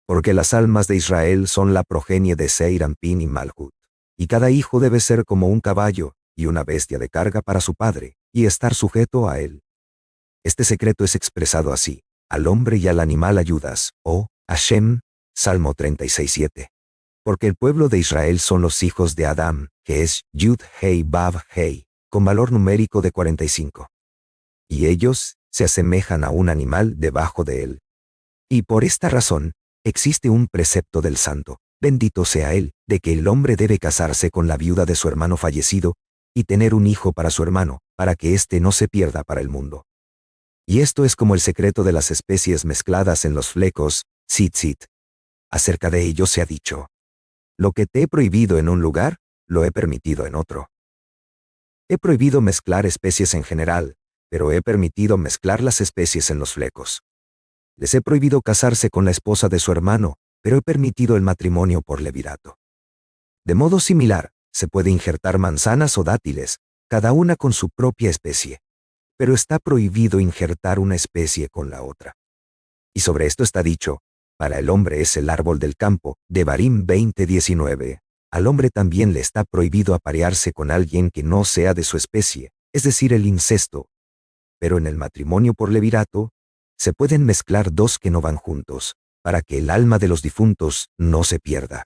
Porque las almas de Israel son la progenie de Seir Anpin y Malhut, y cada hijo debe ser como un caballo y una bestia de carga para su padre, y estar sujeto a él. Este secreto es expresado así: al hombre y al animal ayudas, oh Hashem, Salmo 36:7. Porque el pueblo de Israel son los hijos de Adán, que es Yud-Hei Vav-Hei, con valor numérico de 45. Y ellos se asemejan a un animal debajo de él. Y por esta razón, existe un precepto del santo, bendito sea él, de que el hombre debe casarse con la viuda de su hermano fallecido y tener un hijo para su hermano, para que éste no se pierda para el mundo. Y esto es como el secreto de las especies mezcladas en los flecos, tzitzit. Acerca de ello se ha dicho: lo que te he prohibido en un lugar, lo he permitido en otro. He prohibido mezclar especies en general, pero he permitido mezclar las especies en los flecos. Les he prohibido casarse con la esposa de su hermano, pero he permitido el matrimonio por levirato. De modo similar, se puede injertar manzanas o dátiles, cada una con su propia especie, pero está prohibido injertar una especie con la otra. Y sobre esto está dicho: para el hombre es el árbol del campo, Devarim 20:19. Al hombre también le está prohibido aparearse con alguien que no sea de su especie, es decir, el incesto. Pero en el matrimonio por levirato, se pueden mezclar dos que no van juntos, para que el alma de los difuntos no se pierda,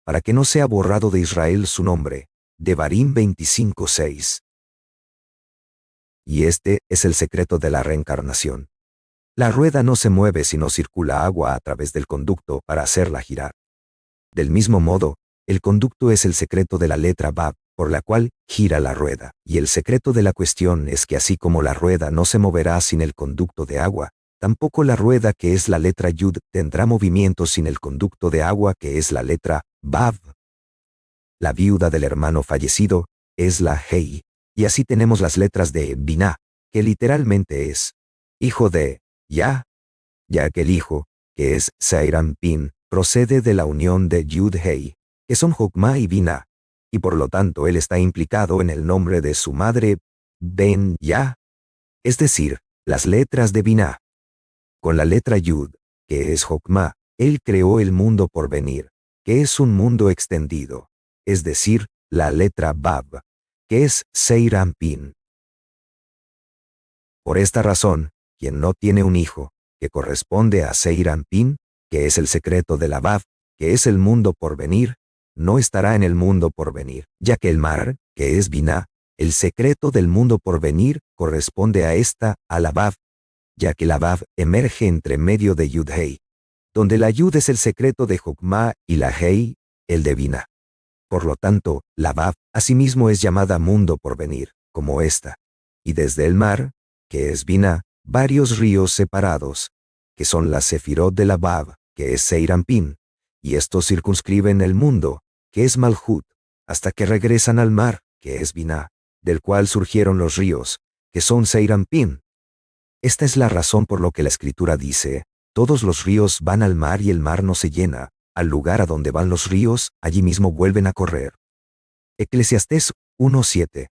para que no sea borrado de Israel su nombre. Devarim 25:6. Y este es el secreto de la reencarnación. La rueda no se mueve sino circula agua a través del conducto para hacerla girar. Del mismo modo, el conducto es el secreto de la letra Vav, por la cual gira la rueda, y el secreto de la cuestión es que así como la rueda no se moverá sin el conducto de agua, tampoco la rueda que es la letra Yud tendrá movimiento sin el conducto de agua que es la letra Vav. La viuda del hermano fallecido es la Hei, y así tenemos las letras de Binah, que literalmente es hijo de ya que el hijo, que es Seir Anpin, procede de la unión de Yud-Hei, que son Jokmah y Binah, y por lo tanto él está implicado en el nombre de su madre, Ben Ya, es decir, las letras de Binah. Con la letra Yud, que es Jokmah, él creó el mundo por venir, que es un mundo extendido, es decir, la letra Vav, que es Seir Anpin. Por esta razón, quien no tiene un hijo, que corresponde a Seir Anpin, que es el secreto de la Vav, que es el mundo por venir, no estará en el mundo por venir, ya que el mar, que es Binah, el secreto del mundo por venir, corresponde a la Vav, ya que la Vav emerge entre medio de Yud-Hei, donde la Yud es el secreto de Jokmah y la Hei, el de Binah. Por lo tanto, la Vav asimismo es llamada mundo por venir, como esta, y desde el mar, que es Binah, varios ríos separados, que son la Sefirot de la Vav, que es Seir Anpin, y estos circunscriben el mundo, que es Malhut, hasta que regresan al mar, que es Binah, del cual surgieron los ríos, que son Seir Anpin. Esta es la razón por lo que la Escritura dice: todos los ríos van al mar y el mar no se llena, al lugar a donde van los ríos, allí mismo vuelven a correr. Eclesiastés 1:7.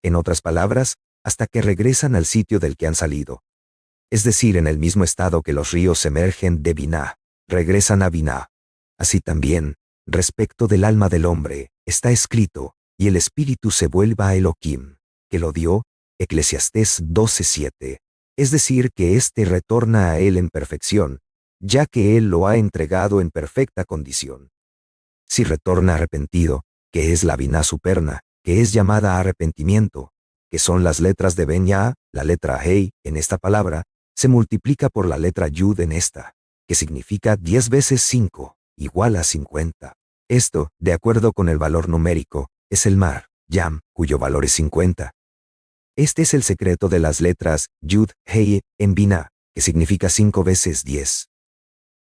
En otras palabras, hasta que regresan al sitio del que han salido. Es decir, en el mismo estado que los ríos emergen de Binah, regresan a Binah. Así también, respecto del alma del hombre, está escrito: y el espíritu se vuelva a Elohim, que lo dio, Eclesiastés 12:7. Es decir, que éste retorna a él en perfección, ya que él lo ha entregado en perfecta condición. Si retorna arrepentido, que es la Binah superna, que es llamada arrepentimiento, que son las letras de Ben Ya, la letra Hei en esta palabra, se multiplica por la letra Yud en esta, que significa 10 veces 5, igual a 50. Esto, de acuerdo con el valor numérico, es el mar, Yam, cuyo valor es 50. Este es el secreto de las letras Yud, Hei, en Binah, que significa 5 veces 10.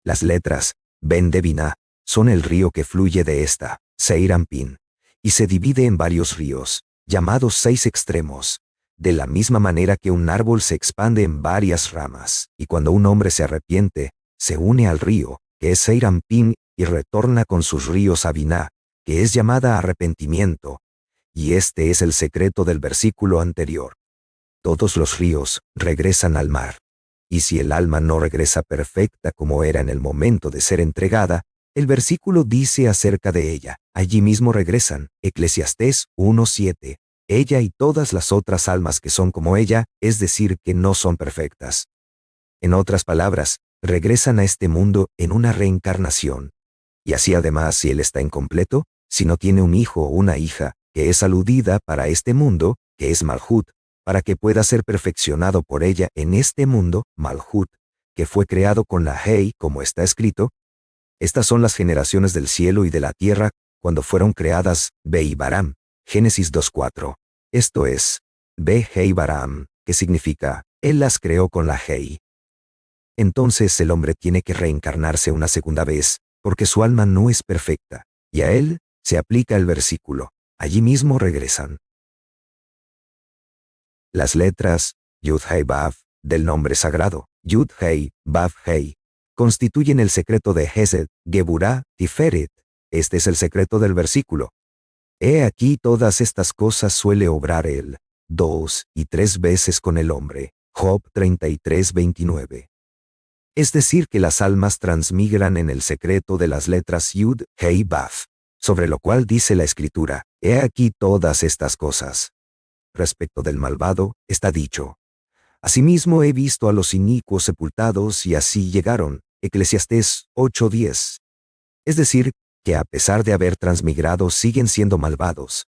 Las letras Ben de Binah son el río que fluye de esta, Seir Anpin, y se divide en varios ríos, llamados 6 extremos, de la misma manera que un árbol se expande en varias ramas, y cuando un hombre se arrepiente, se une al río, que es Seir Anpin, y retorna con sus ríos a Binah, que es llamada arrepentimiento, y este es el secreto del versículo anterior. Todos los ríos regresan al mar. Y si el alma no regresa perfecta como era en el momento de ser entregada, el versículo dice acerca de ella, allí mismo regresan, Eclesiastés 1:7, ella y todas las otras almas que son como ella, es decir, que no son perfectas. En otras palabras, regresan a este mundo en una reencarnación. Y así además, si él está incompleto, si no tiene un hijo o una hija, que es aludida para este mundo, que es Malhut, para que pueda ser perfeccionado por ella en este mundo, Malhut, que fue creado con la Hei, como está escrito. Estas son las generaciones del cielo y de la tierra, cuando fueron creadas, Be y Baram, Génesis 2:4. Esto es, Be Hei Baram, que significa, él las creó con la Hei. Entonces el hombre tiene que reencarnarse una segunda vez, porque su alma no es perfecta, y a él se aplica el versículo, allí mismo regresan. Las letras Yud-Hei Vav del nombre sagrado, Yud-Hei, Vav-Hei, constituyen el secreto de Hesed, Geburah, Tiferet. Este es el secreto del versículo. He aquí todas estas cosas suele obrar él, 2 y 3 veces con el hombre. Job 33:29. Es decir, que las almas transmigran en el secreto de las letras Yud, Hei, Vav, sobre lo cual dice la Escritura, he aquí todas estas cosas. Respecto del malvado, está dicho, asimismo he visto a los inicuos sepultados y así llegaron, Eclesiastés 8:10. Es decir, que a pesar de haber transmigrado siguen siendo malvados,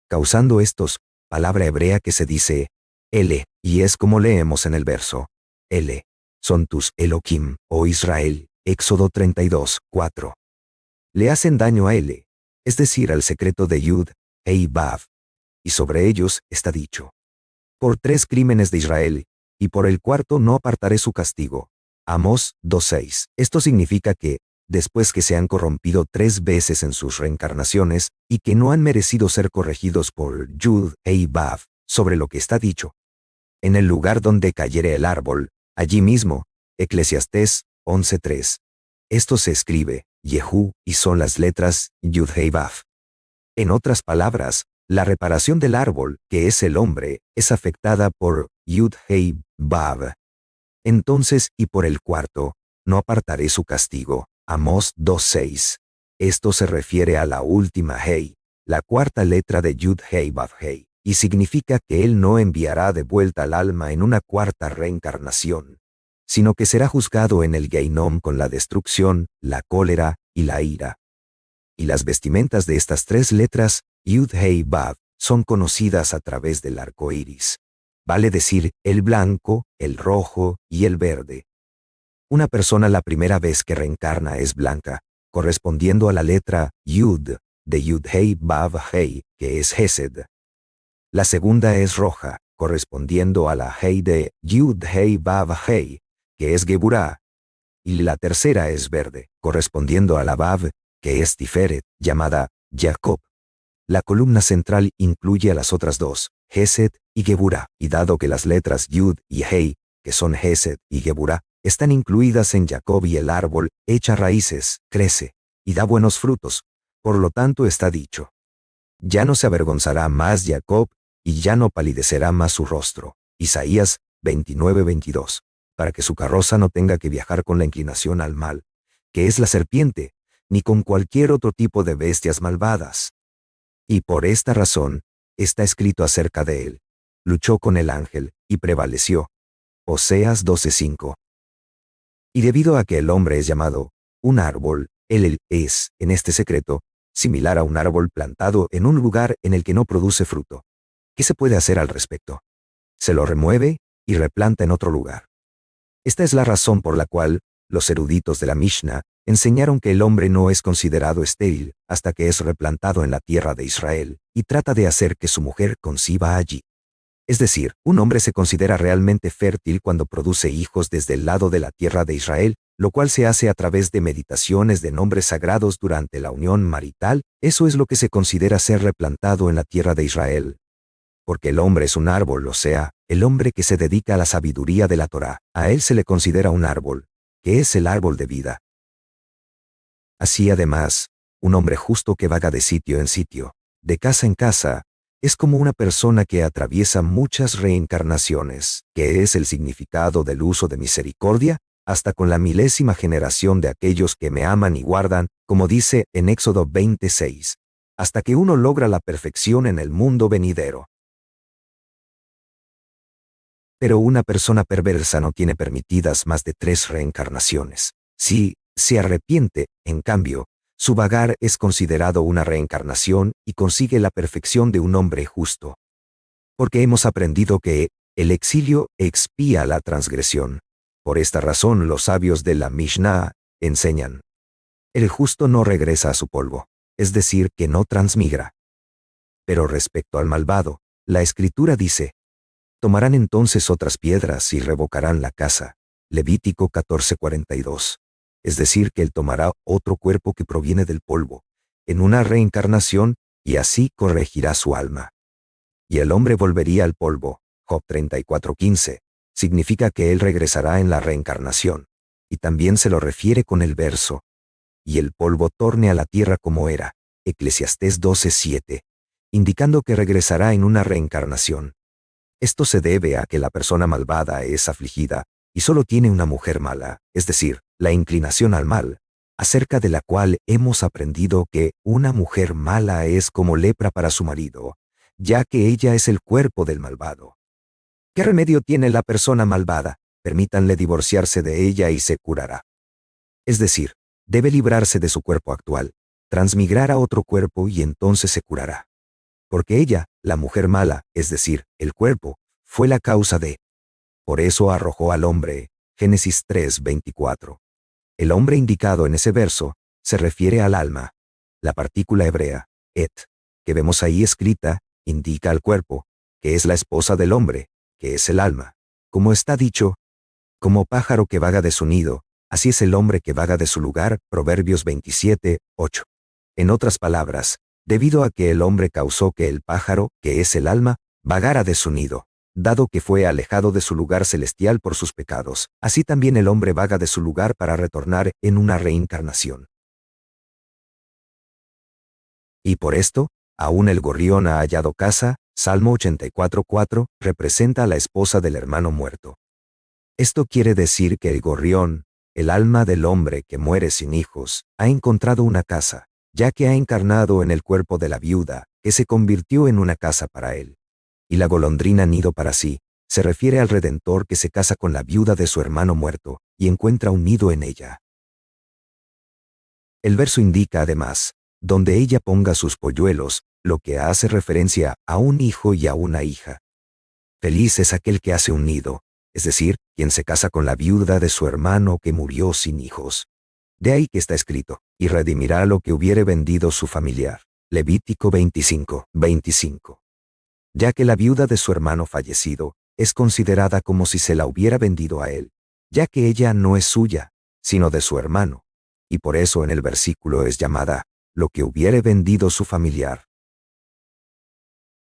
causando estos, palabra hebrea que se dice, Ele, y es como leemos en el verso, Ele, son tus Elohim, oh Israel, Éxodo 32:4. Le hacen daño a Ele, es decir, al secreto de Yud, Hei, Vav, y sobre ellos está dicho, por 3 crímenes de Israel, y por el cuarto no apartaré su castigo. Amós 2:6. Esto significa que, después que se han corrompido 3 veces en sus reencarnaciones, y que no han merecido ser corregidos por Yud, Hei, Vav, sobre lo que está dicho, en el lugar donde cayere el árbol, allí mismo, Eclesiastés 11:3. Esto se escribe, Yehú, y son las letras Yud, Hei, Vav. En otras palabras, la reparación del árbol, que es el hombre, es afectada por Yud, Hei, Vav. Entonces, y por el cuarto, no apartaré su castigo. Amós 2:6. Esto se refiere a la última Hei, la cuarta letra de Yud, Hei, Vav, Hei, y significa que él no enviará de vuelta al alma en una cuarta reencarnación, sino que será juzgado en el Geinom con la destrucción, la cólera y la ira. Y las vestimentas de estas 3 letras, Yud, Hei, Vav, son conocidas a través del arco iris. Vale decir, el blanco, el rojo y el verde. Una persona la primera vez que reencarna es blanca, correspondiendo a la letra Yud, de Yud, Hei, Vav, Hei, que es Hesed. La segunda es roja, correspondiendo a la Hei de Yud, Hei, Vav, Hei, que es Geburah. Y la tercera es verde, correspondiendo a la Vav, que es Tiferet, llamada Jacob. La columna central incluye a las otras 2, Hesed y Geburah, y dado que las letras Yud y Hei, que son Hesed y Geburah, están incluidas en Jacob y el árbol echa raíces, crece, y da buenos frutos, por lo tanto está dicho, ya no se avergonzará más Jacob, y ya no palidecerá más su rostro. Isaías 29:22, para que su carroza no tenga que viajar con la inclinación al mal, que es la serpiente, ni con cualquier otro tipo de bestias malvadas. Y por esta razón, está escrito acerca de él, luchó con el ángel, y prevaleció. Oseas 12:5. Y debido a que el hombre es llamado un árbol, él es, en este secreto, similar a un árbol plantado en un lugar en el que no produce fruto. ¿Qué se puede hacer al respecto? Se lo remueve y replanta en otro lugar. Esta es la razón por la cual los eruditos de la Mishnah enseñaron que el hombre no es considerado estéril hasta que es replantado en la tierra de Israel y trata de hacer que su mujer conciba allí. Es decir, un hombre se considera realmente fértil cuando produce hijos desde el lado de la tierra de Israel, lo cual se hace a través de meditaciones de nombres sagrados durante la unión marital. Eso es lo que se considera ser replantado en la tierra de Israel. Porque el hombre es un árbol, o sea, el hombre que se dedica a la sabiduría de la Torá, a él se le considera un árbol, que es el árbol de vida. Así además, un hombre justo que vaga de sitio en sitio, de casa en casa, es como una persona que atraviesa muchas reencarnaciones, que es el significado del uso de misericordia, hasta con la milésima generación de aquellos que me aman y guardan, como dice en Éxodo 26, hasta que uno logra la perfección en el mundo venidero. Pero una persona perversa no tiene permitidas más de 3 reencarnaciones. Si se arrepiente, en cambio, su vagar es considerado una reencarnación y consigue la perfección de un hombre justo. Porque hemos aprendido que el exilio expía la transgresión. Por esta razón los sabios de la Mishnah enseñan: el justo no regresa a su polvo, es decir, que no transmigra. Pero respecto al malvado, la Escritura dice: tomarán entonces otras piedras y revocarán la casa. Levítico 14:42. Es decir, que él tomará otro cuerpo que proviene del polvo, en una reencarnación, y así corregirá su alma. Y el hombre volvería al polvo. Job 34:15. Significa que él regresará en la reencarnación. Y también se lo refiere con el verso: y el polvo torne a la tierra como era. Eclesiastés 12:7. Indicando que regresará en una reencarnación. Esto se debe a que la persona malvada es afligida y solo tiene una mujer mala, es decir, la inclinación al mal, acerca de la cual hemos aprendido que una mujer mala es como lepra para su marido, ya que ella es el cuerpo del malvado. ¿Qué remedio tiene la persona malvada? Permítanle divorciarse de ella y se curará. Es decir, debe librarse de su cuerpo actual, transmigrar a otro cuerpo y entonces se curará. Porque ella, la mujer mala, es decir, el cuerpo, fue la causa de. Por eso arrojó al hombre. Génesis 3:24. El hombre indicado en ese verso se refiere al alma. La partícula hebrea, et, que vemos ahí escrita, indica al cuerpo, que es la esposa del hombre, que es el alma. Como está dicho: como pájaro que vaga de su nido, así es el hombre que vaga de su lugar. Proverbios 27:8. En otras palabras, debido a que el hombre causó que el pájaro, que es el alma, vagara de su nido, dado que fue alejado de su lugar celestial por sus pecados, así también el hombre vaga de su lugar para retornar en una reencarnación. Y por esto, aún el gorrión ha hallado casa. Salmo 84:4, representa a la esposa del hermano muerto. Esto quiere decir que el gorrión, el alma del hombre que muere sin hijos, ha encontrado una casa, ya que ha encarnado en el cuerpo de la viuda, que se convirtió en una casa para él. Y la golondrina nido para sí, se refiere al Redentor que se casa con la viuda de su hermano muerto, y encuentra un nido en ella. El verso indica además, donde ella ponga sus polluelos, lo que hace referencia a un hijo y a una hija. Feliz es aquel que hace un nido, es decir, quien se casa con la viuda de su hermano que murió sin hijos. De ahí que está escrito: y redimirá lo que hubiere vendido su familiar. Levítico 25:25. Ya que la viuda de su hermano fallecido es considerada como si se la hubiera vendido a él, ya que ella no es suya, sino de su hermano, y por eso en el versículo es llamada lo que hubiere vendido su familiar.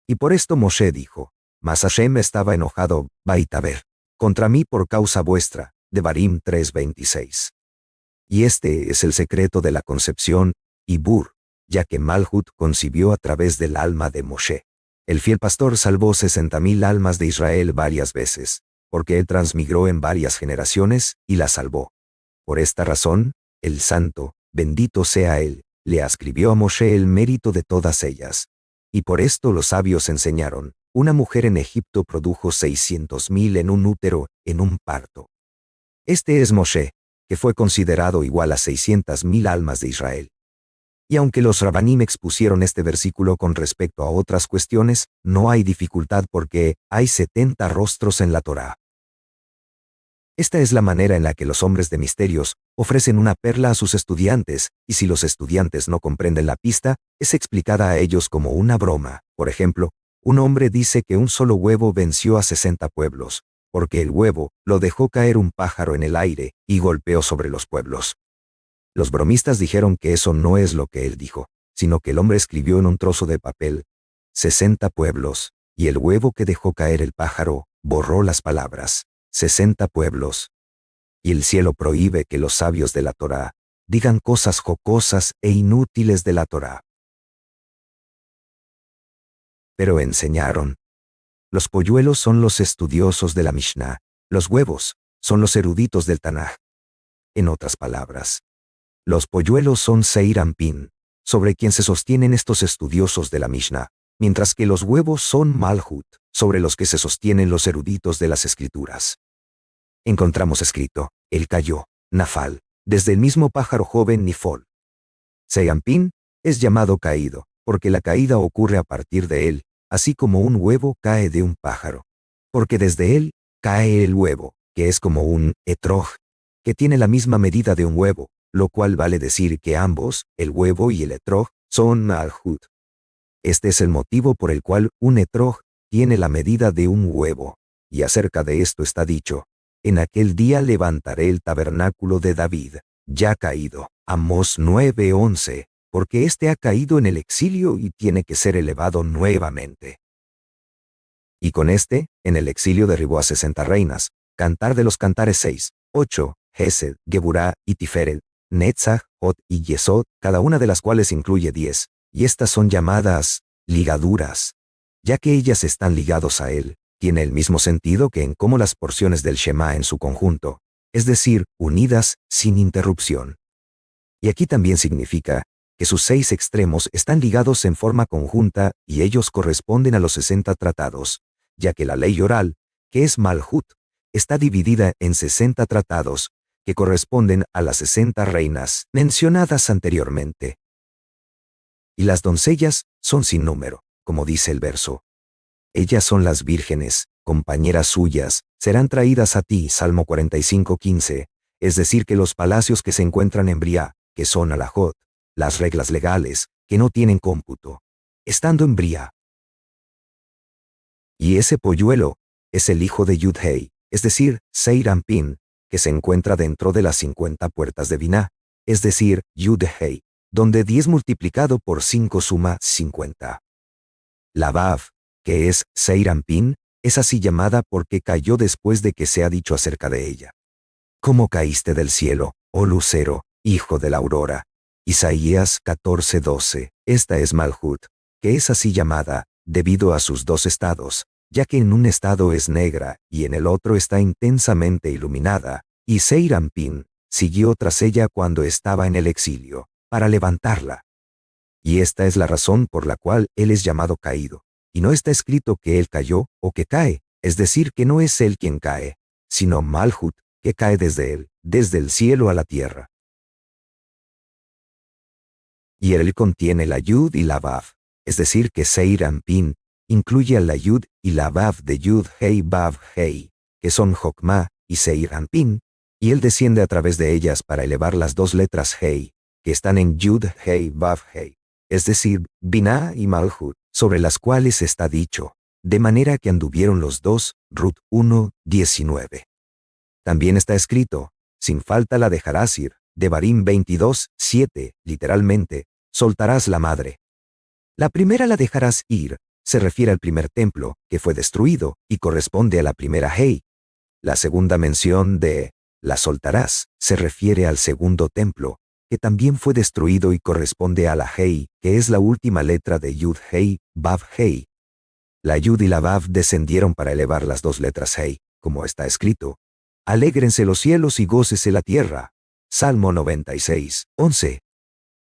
Y por esto Moshe dijo: mas Hashem estaba enojado, Baitaber, contra mí por causa vuestra. Devarim 3:26. Y este es el secreto de la concepción, Ibur, ya que Malhut concibió a través del alma de Moshe. El fiel pastor salvó 60,000 almas de Israel varias veces, porque él transmigró en varias generaciones y la salvó. Por esta razón, el santo, bendito sea él, le ascribió a Moshe el mérito de todas ellas. Y por esto los sabios enseñaron: una mujer en Egipto produjo 600,000 en un útero, en un parto. Este es Moshe, que fue considerado igual a 600,000 almas de Israel. Y aunque los Rabanim expusieron este versículo con respecto a otras cuestiones, no hay dificultad porque hay 70 rostros en la Torá. Esta es la manera en la que los hombres de misterios ofrecen una perla a sus estudiantes, y si los estudiantes no comprenden la pista, es explicada a ellos como una broma. Por ejemplo, Un hombre dice que un solo huevo venció a 60 pueblos, porque el huevo lo dejó caer un pájaro en el aire y golpeó sobre los pueblos. Los bromistas dijeron que eso no es lo que él dijo, sino que el hombre escribió en un trozo de papel 60 pueblos, y el huevo que dejó caer el pájaro borró las palabras 60 pueblos. Y el cielo prohíbe que los sabios de la Torá digan cosas jocosas e inútiles de la Torá. Pero enseñaron. Los polluelos son los estudiosos de la Mishnah, los huevos son los eruditos del Tanaj. En otras palabras, los polluelos son Seir Anpin, sobre quien se sostienen estos estudiosos de la Mishnah, mientras que los huevos son Malhut, sobre los que se sostienen los eruditos de las escrituras. Encontramos escrito, él cayó, Nafal, desde el mismo pájaro joven Nifol. Seir Anpin es llamado caído, porque la caída ocurre a partir de él, así como un huevo cae de un pájaro. Porque desde él cae el huevo, que es como un etrog, que tiene la misma medida de un huevo, lo cual vale decir que ambos, el huevo y el etrog, son malhut. Este es el motivo por el cual un etrog tiene la medida de un huevo, y acerca de esto está dicho, en aquel día levantaré el tabernáculo de David, ya caído, Amós 9:11, porque éste ha caído en el exilio y tiene que ser elevado nuevamente. Y con este, en el exilio derribó a 60 reinas, Cantar de los Cantares 6:8, Hesed, Geburá y Tiferet, Netzach, Hod y Yesod, cada una de las cuales incluye 10, y estas son llamadas ligaduras, ya que ellas están ligados a él, tiene el mismo sentido que en cómo las porciones del Shema en su conjunto, es decir, unidas sin interrupción. Y aquí también significa que sus 6 extremos están ligados en forma conjunta y ellos corresponden a los 60 tratados, ya que la ley oral, que es Malhut, está dividida en 60 tratados, que corresponden a las 60 reinas mencionadas anteriormente. Y las doncellas son sin número, como dice el verso. Ellas son las vírgenes, compañeras suyas, serán traídas a ti, Salmo 45:15, es decir que los palacios que se encuentran en Briá, que son alajot, las reglas legales, que no tienen cómputo, estando en Briá. Y ese polluelo es el hijo de Yud-Hei, es decir, Seir Anpin, que se encuentra dentro de las 50 puertas de Biná, es decir, Yud-Hei, donde 10 multiplicado por 5 suma 50. La Vav, que es Seir Anpin, es así llamada porque cayó después de que se ha dicho acerca de ella. ¿Cómo caíste del cielo, oh lucero, hijo de la aurora? Isaías 14:12. Esta es Malhut, que es así llamada, debido a sus 2 estados, ya que en un estado es negra y en el otro está intensamente iluminada, y Seir Anpin siguió tras ella cuando estaba en el exilio, para levantarla. Y esta es la razón por la cual él es llamado caído, y no está escrito que él cayó o que cae, es decir que no es él quien cae, sino Malhut, que cae desde él, desde el cielo a la tierra. Y él contiene la Yud y la Vav, es decir que Seir Anpin incluye a la Yud y la Vav de Yud Hei Vav Hei, que son Jokma y Seir Anpin, y él desciende a través de ellas para elevar las 2 letras Hei, que están en Yud Hei Vav Hei, es decir, Biná y Malhut, sobre las cuales está dicho, de manera que anduvieron los dos, Ruth 1:19. También está escrito, sin falta la dejarás ir, Devarim 22:7, literalmente, soltarás la madre. La primera la dejarás ir, se refiere al primer templo, que fue destruido, y corresponde a la primera Hei. La segunda mención de la soltarás se refiere al segundo templo, que también fue destruido y corresponde a la Hei, que es la última letra de Yud Hei, Vav Hei. La Yud y la Vav descendieron para elevar las 2 letras Hei, como está escrito. Alégrense los cielos y gócese la tierra. Salmo 96:11.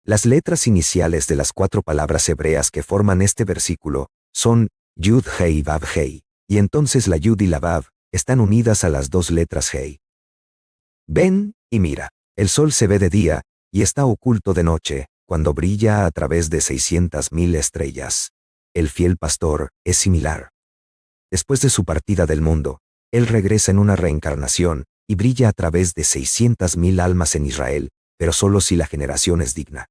Las letras iniciales de las 4 palabras hebreas que forman este versículo son Yud Hei Vav Hei, y entonces la Yud y la Vav están unidas a las 2 letras Hei. Ven y mira, el sol se ve de día y está oculto de noche, cuando brilla a través de 600,000 estrellas. El fiel pastor es similar. Después de su partida del mundo, él regresa en una reencarnación y brilla a través de 600,000 almas en Israel, pero solo si la generación es digna.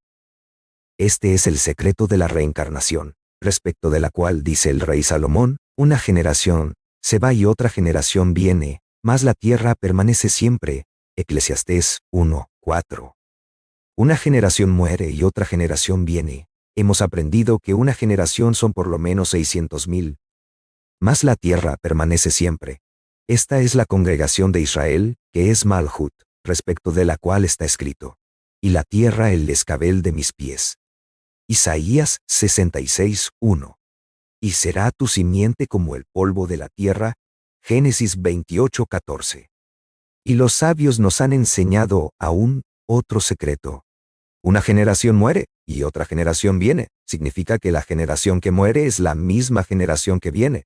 Este es el secreto de la reencarnación, respecto de la cual dice el rey Salomón, una generación se va y otra generación viene, mas la tierra permanece siempre. Eclesiastés 1:4. Una generación muere y otra generación viene. Hemos aprendido que una generación son por lo menos 600,000. Mas la tierra permanece siempre. Esta es la congregación de Israel, que es Malhut, respecto de la cual está escrito: y la tierra el escabel de mis pies. Isaías 66:1. Y será tu simiente como el polvo de la tierra. Génesis 28:14. Y los sabios nos han enseñado aún otro secreto. Una generación muere y otra generación viene. Significa que la generación que muere es la misma generación que viene.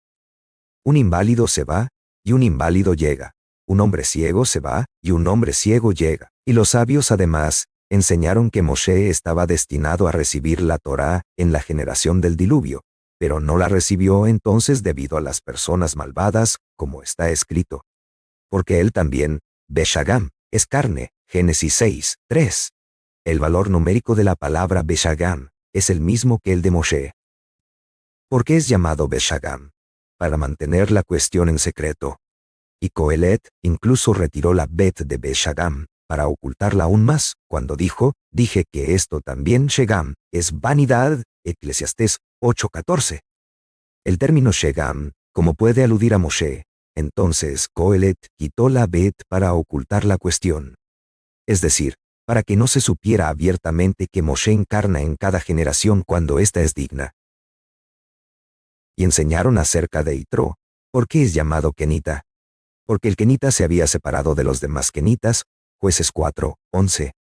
Un inválido se va y un inválido llega. Un hombre ciego se va y un hombre ciego llega. Y los sabios además enseñaron que Moshe estaba destinado a recibir la Torá en la generación del diluvio, pero no la recibió entonces debido a las personas malvadas, como está escrito. Porque él también, Beshagam, es carne. Génesis 6:3. El valor numérico de la palabra Beshagam es el mismo que el de Moshe. ¿Por qué es llamado Beshagam? Para mantener la cuestión en secreto. Y Coelet incluso retiró la Bet de Beshagam para ocultarla aún más, cuando dije que esto también Shegam es vanidad. Eclesiastés 8:14. El término Shegam, como puede aludir a Moshe, entonces Coelet quitó la Bet para ocultar la cuestión. Es decir, para que no se supiera abiertamente que Moshe encarna en cada generación cuando ésta es digna. Y enseñaron acerca de Yitro. ¿Por qué es llamado Kenita? Porque el Kenita se había separado de los demás Kenitas. Jueces 4:11.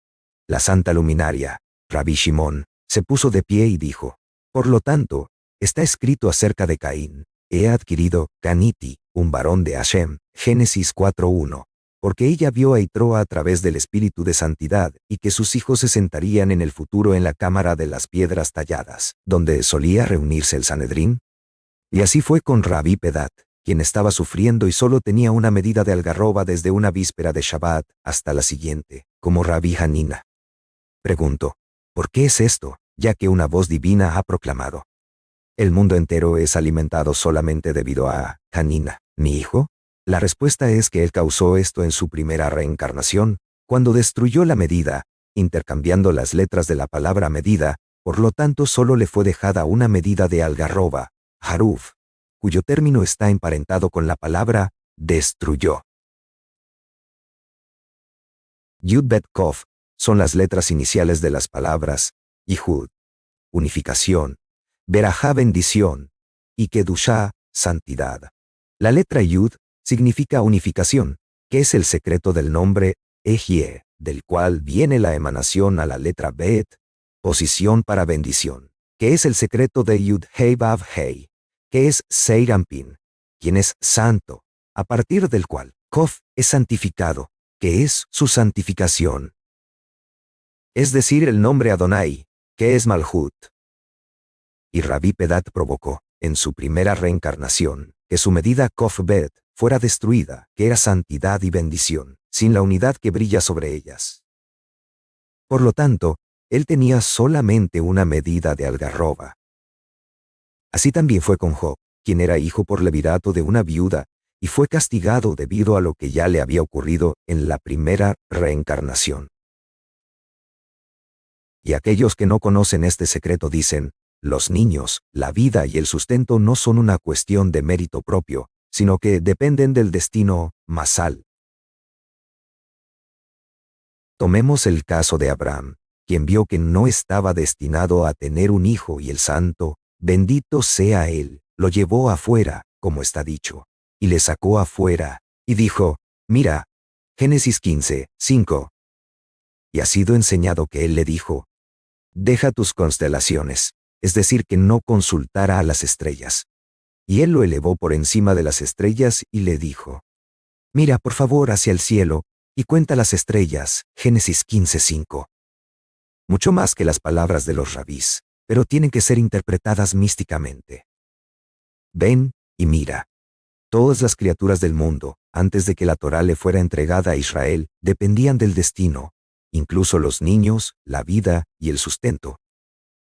La santa luminaria, Rabbi Shimon, se puso de pie y dijo: por lo tanto, está escrito acerca de Caín: he adquirido Caniti, un varón de Hashem. Génesis 4:1. Porque ella vio a Yitro a través del espíritu de santidad, y que sus hijos se sentarían en el futuro en la cámara de las piedras talladas, donde solía reunirse el Sanedrín. Y así fue con Rabí Pedat, quien estaba sufriendo y solo tenía una medida de algarroba desde una víspera de Shabbat hasta la siguiente, como Rabí Hanina. Pregunto, ¿por qué es esto, ya que una voz divina ha proclamado: el mundo entero es alimentado solamente debido a Hanina, mi hijo? La respuesta es que él causó esto en su primera reencarnación, cuando destruyó la medida, intercambiando las letras de la palabra medida. Por lo tanto solo le fue dejada una medida de algarroba, Haruf, cuyo término está emparentado con la palabra destruyó. Yud Bet Kof son las letras iniciales de las palabras Yihud, unificación, Berajá, bendición, y Kedushá, santidad. La letra Yud significa unificación, que es el secreto del nombre Ejie, del cual viene la emanación a la letra Bet, posición para bendición, que es el secreto de Yud Hei Vav Hei, que es Seirampin, quien es santo, a partir del cual Kof es santificado, que es su santificación. Es decir, el nombre Adonai, que es Malhut. Y Rabí Pedat provocó, en su primera reencarnación, que su medida Kof Bet fuera destruida, que era santidad y bendición, sin la unidad que brilla sobre ellas. Por lo tanto, él tenía solamente una medida de algarroba. Así también fue con Job, quien era hijo por levirato de una viuda, y fue castigado debido a lo que ya le había ocurrido en la primera reencarnación. Y aquellos que no conocen este secreto dicen: los niños, la vida y el sustento no son una cuestión de mérito propio, sino que dependen del destino masal. Tomemos el caso de Abraham, quien vio que no estaba destinado a tener un hijo y el santo, bendito sea él, lo llevó afuera, como está dicho, y le sacó afuera, y dijo: mira, Génesis 15:5. Y ha sido enseñado que él le dijo: deja tus constelaciones, es decir, que no consultara a las estrellas. Y él lo elevó por encima de las estrellas y le dijo: mira por favor hacia el cielo y cuenta las estrellas. Génesis 15:5. Mucho más que las palabras de los rabís, pero tienen que ser interpretadas místicamente. Ven y mira. Todas las criaturas del mundo, antes de que la Torá le fuera entregada a Israel, dependían del destino, incluso los niños, la vida y el sustento.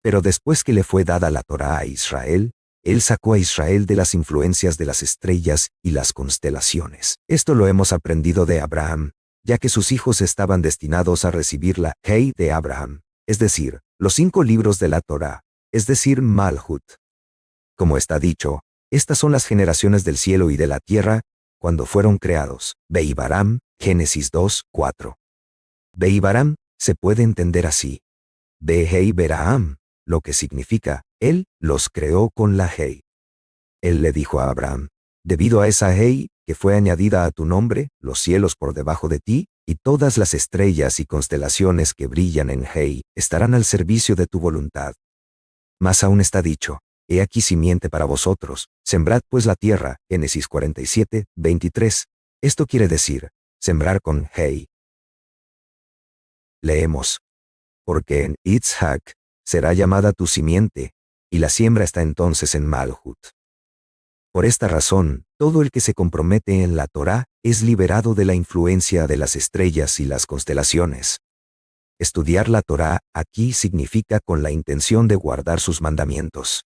Pero después que le fue dada la Torá a Israel, él sacó a Israel de las influencias de las estrellas y las constelaciones. Esto lo hemos aprendido de Abraham, ya que sus hijos estaban destinados a recibir la Hei de Abraham, es decir, los 5 libros de la Torá, es decir, Malhut. Como está dicho, estas son las generaciones del cielo y de la tierra cuando fueron creados. Beibaram, Génesis 2, 4. Beibaram se puede entender así. Behei Beraam, lo que significa, él los creó con la Hei. Él le dijo a Abraham, debido a esa Hei que fue añadida a tu nombre, los cielos por debajo de ti, y todas las estrellas y constelaciones que brillan en Hei estarán al servicio de tu voluntad. Más aún está dicho, he aquí simiente para vosotros, sembrad pues la tierra, Génesis 47, 23. Esto quiere decir, sembrar con Hei. Leemos, porque en Itzhak será llamada tu simiente, y la siembra está entonces en Malhut. Por esta razón, todo el que se compromete en la Torá es liberado de la influencia de las estrellas y las constelaciones. Estudiar la Torá aquí significa con la intención de guardar sus mandamientos.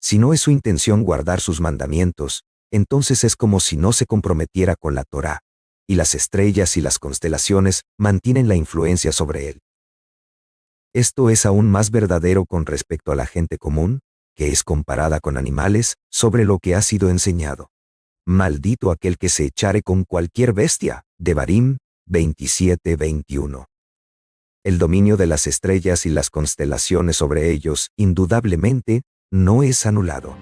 Si no es su intención guardar sus mandamientos, entonces es como si no se comprometiera con la Torá, y las estrellas y las constelaciones mantienen la influencia sobre él. Esto es aún más verdadero con respecto a la gente común, que es comparada con animales, sobre lo que ha sido enseñado. Maldito aquel que se echare con cualquier bestia. Devarim 27-21. El dominio de las estrellas y las constelaciones sobre ellos, indudablemente, no es anulado.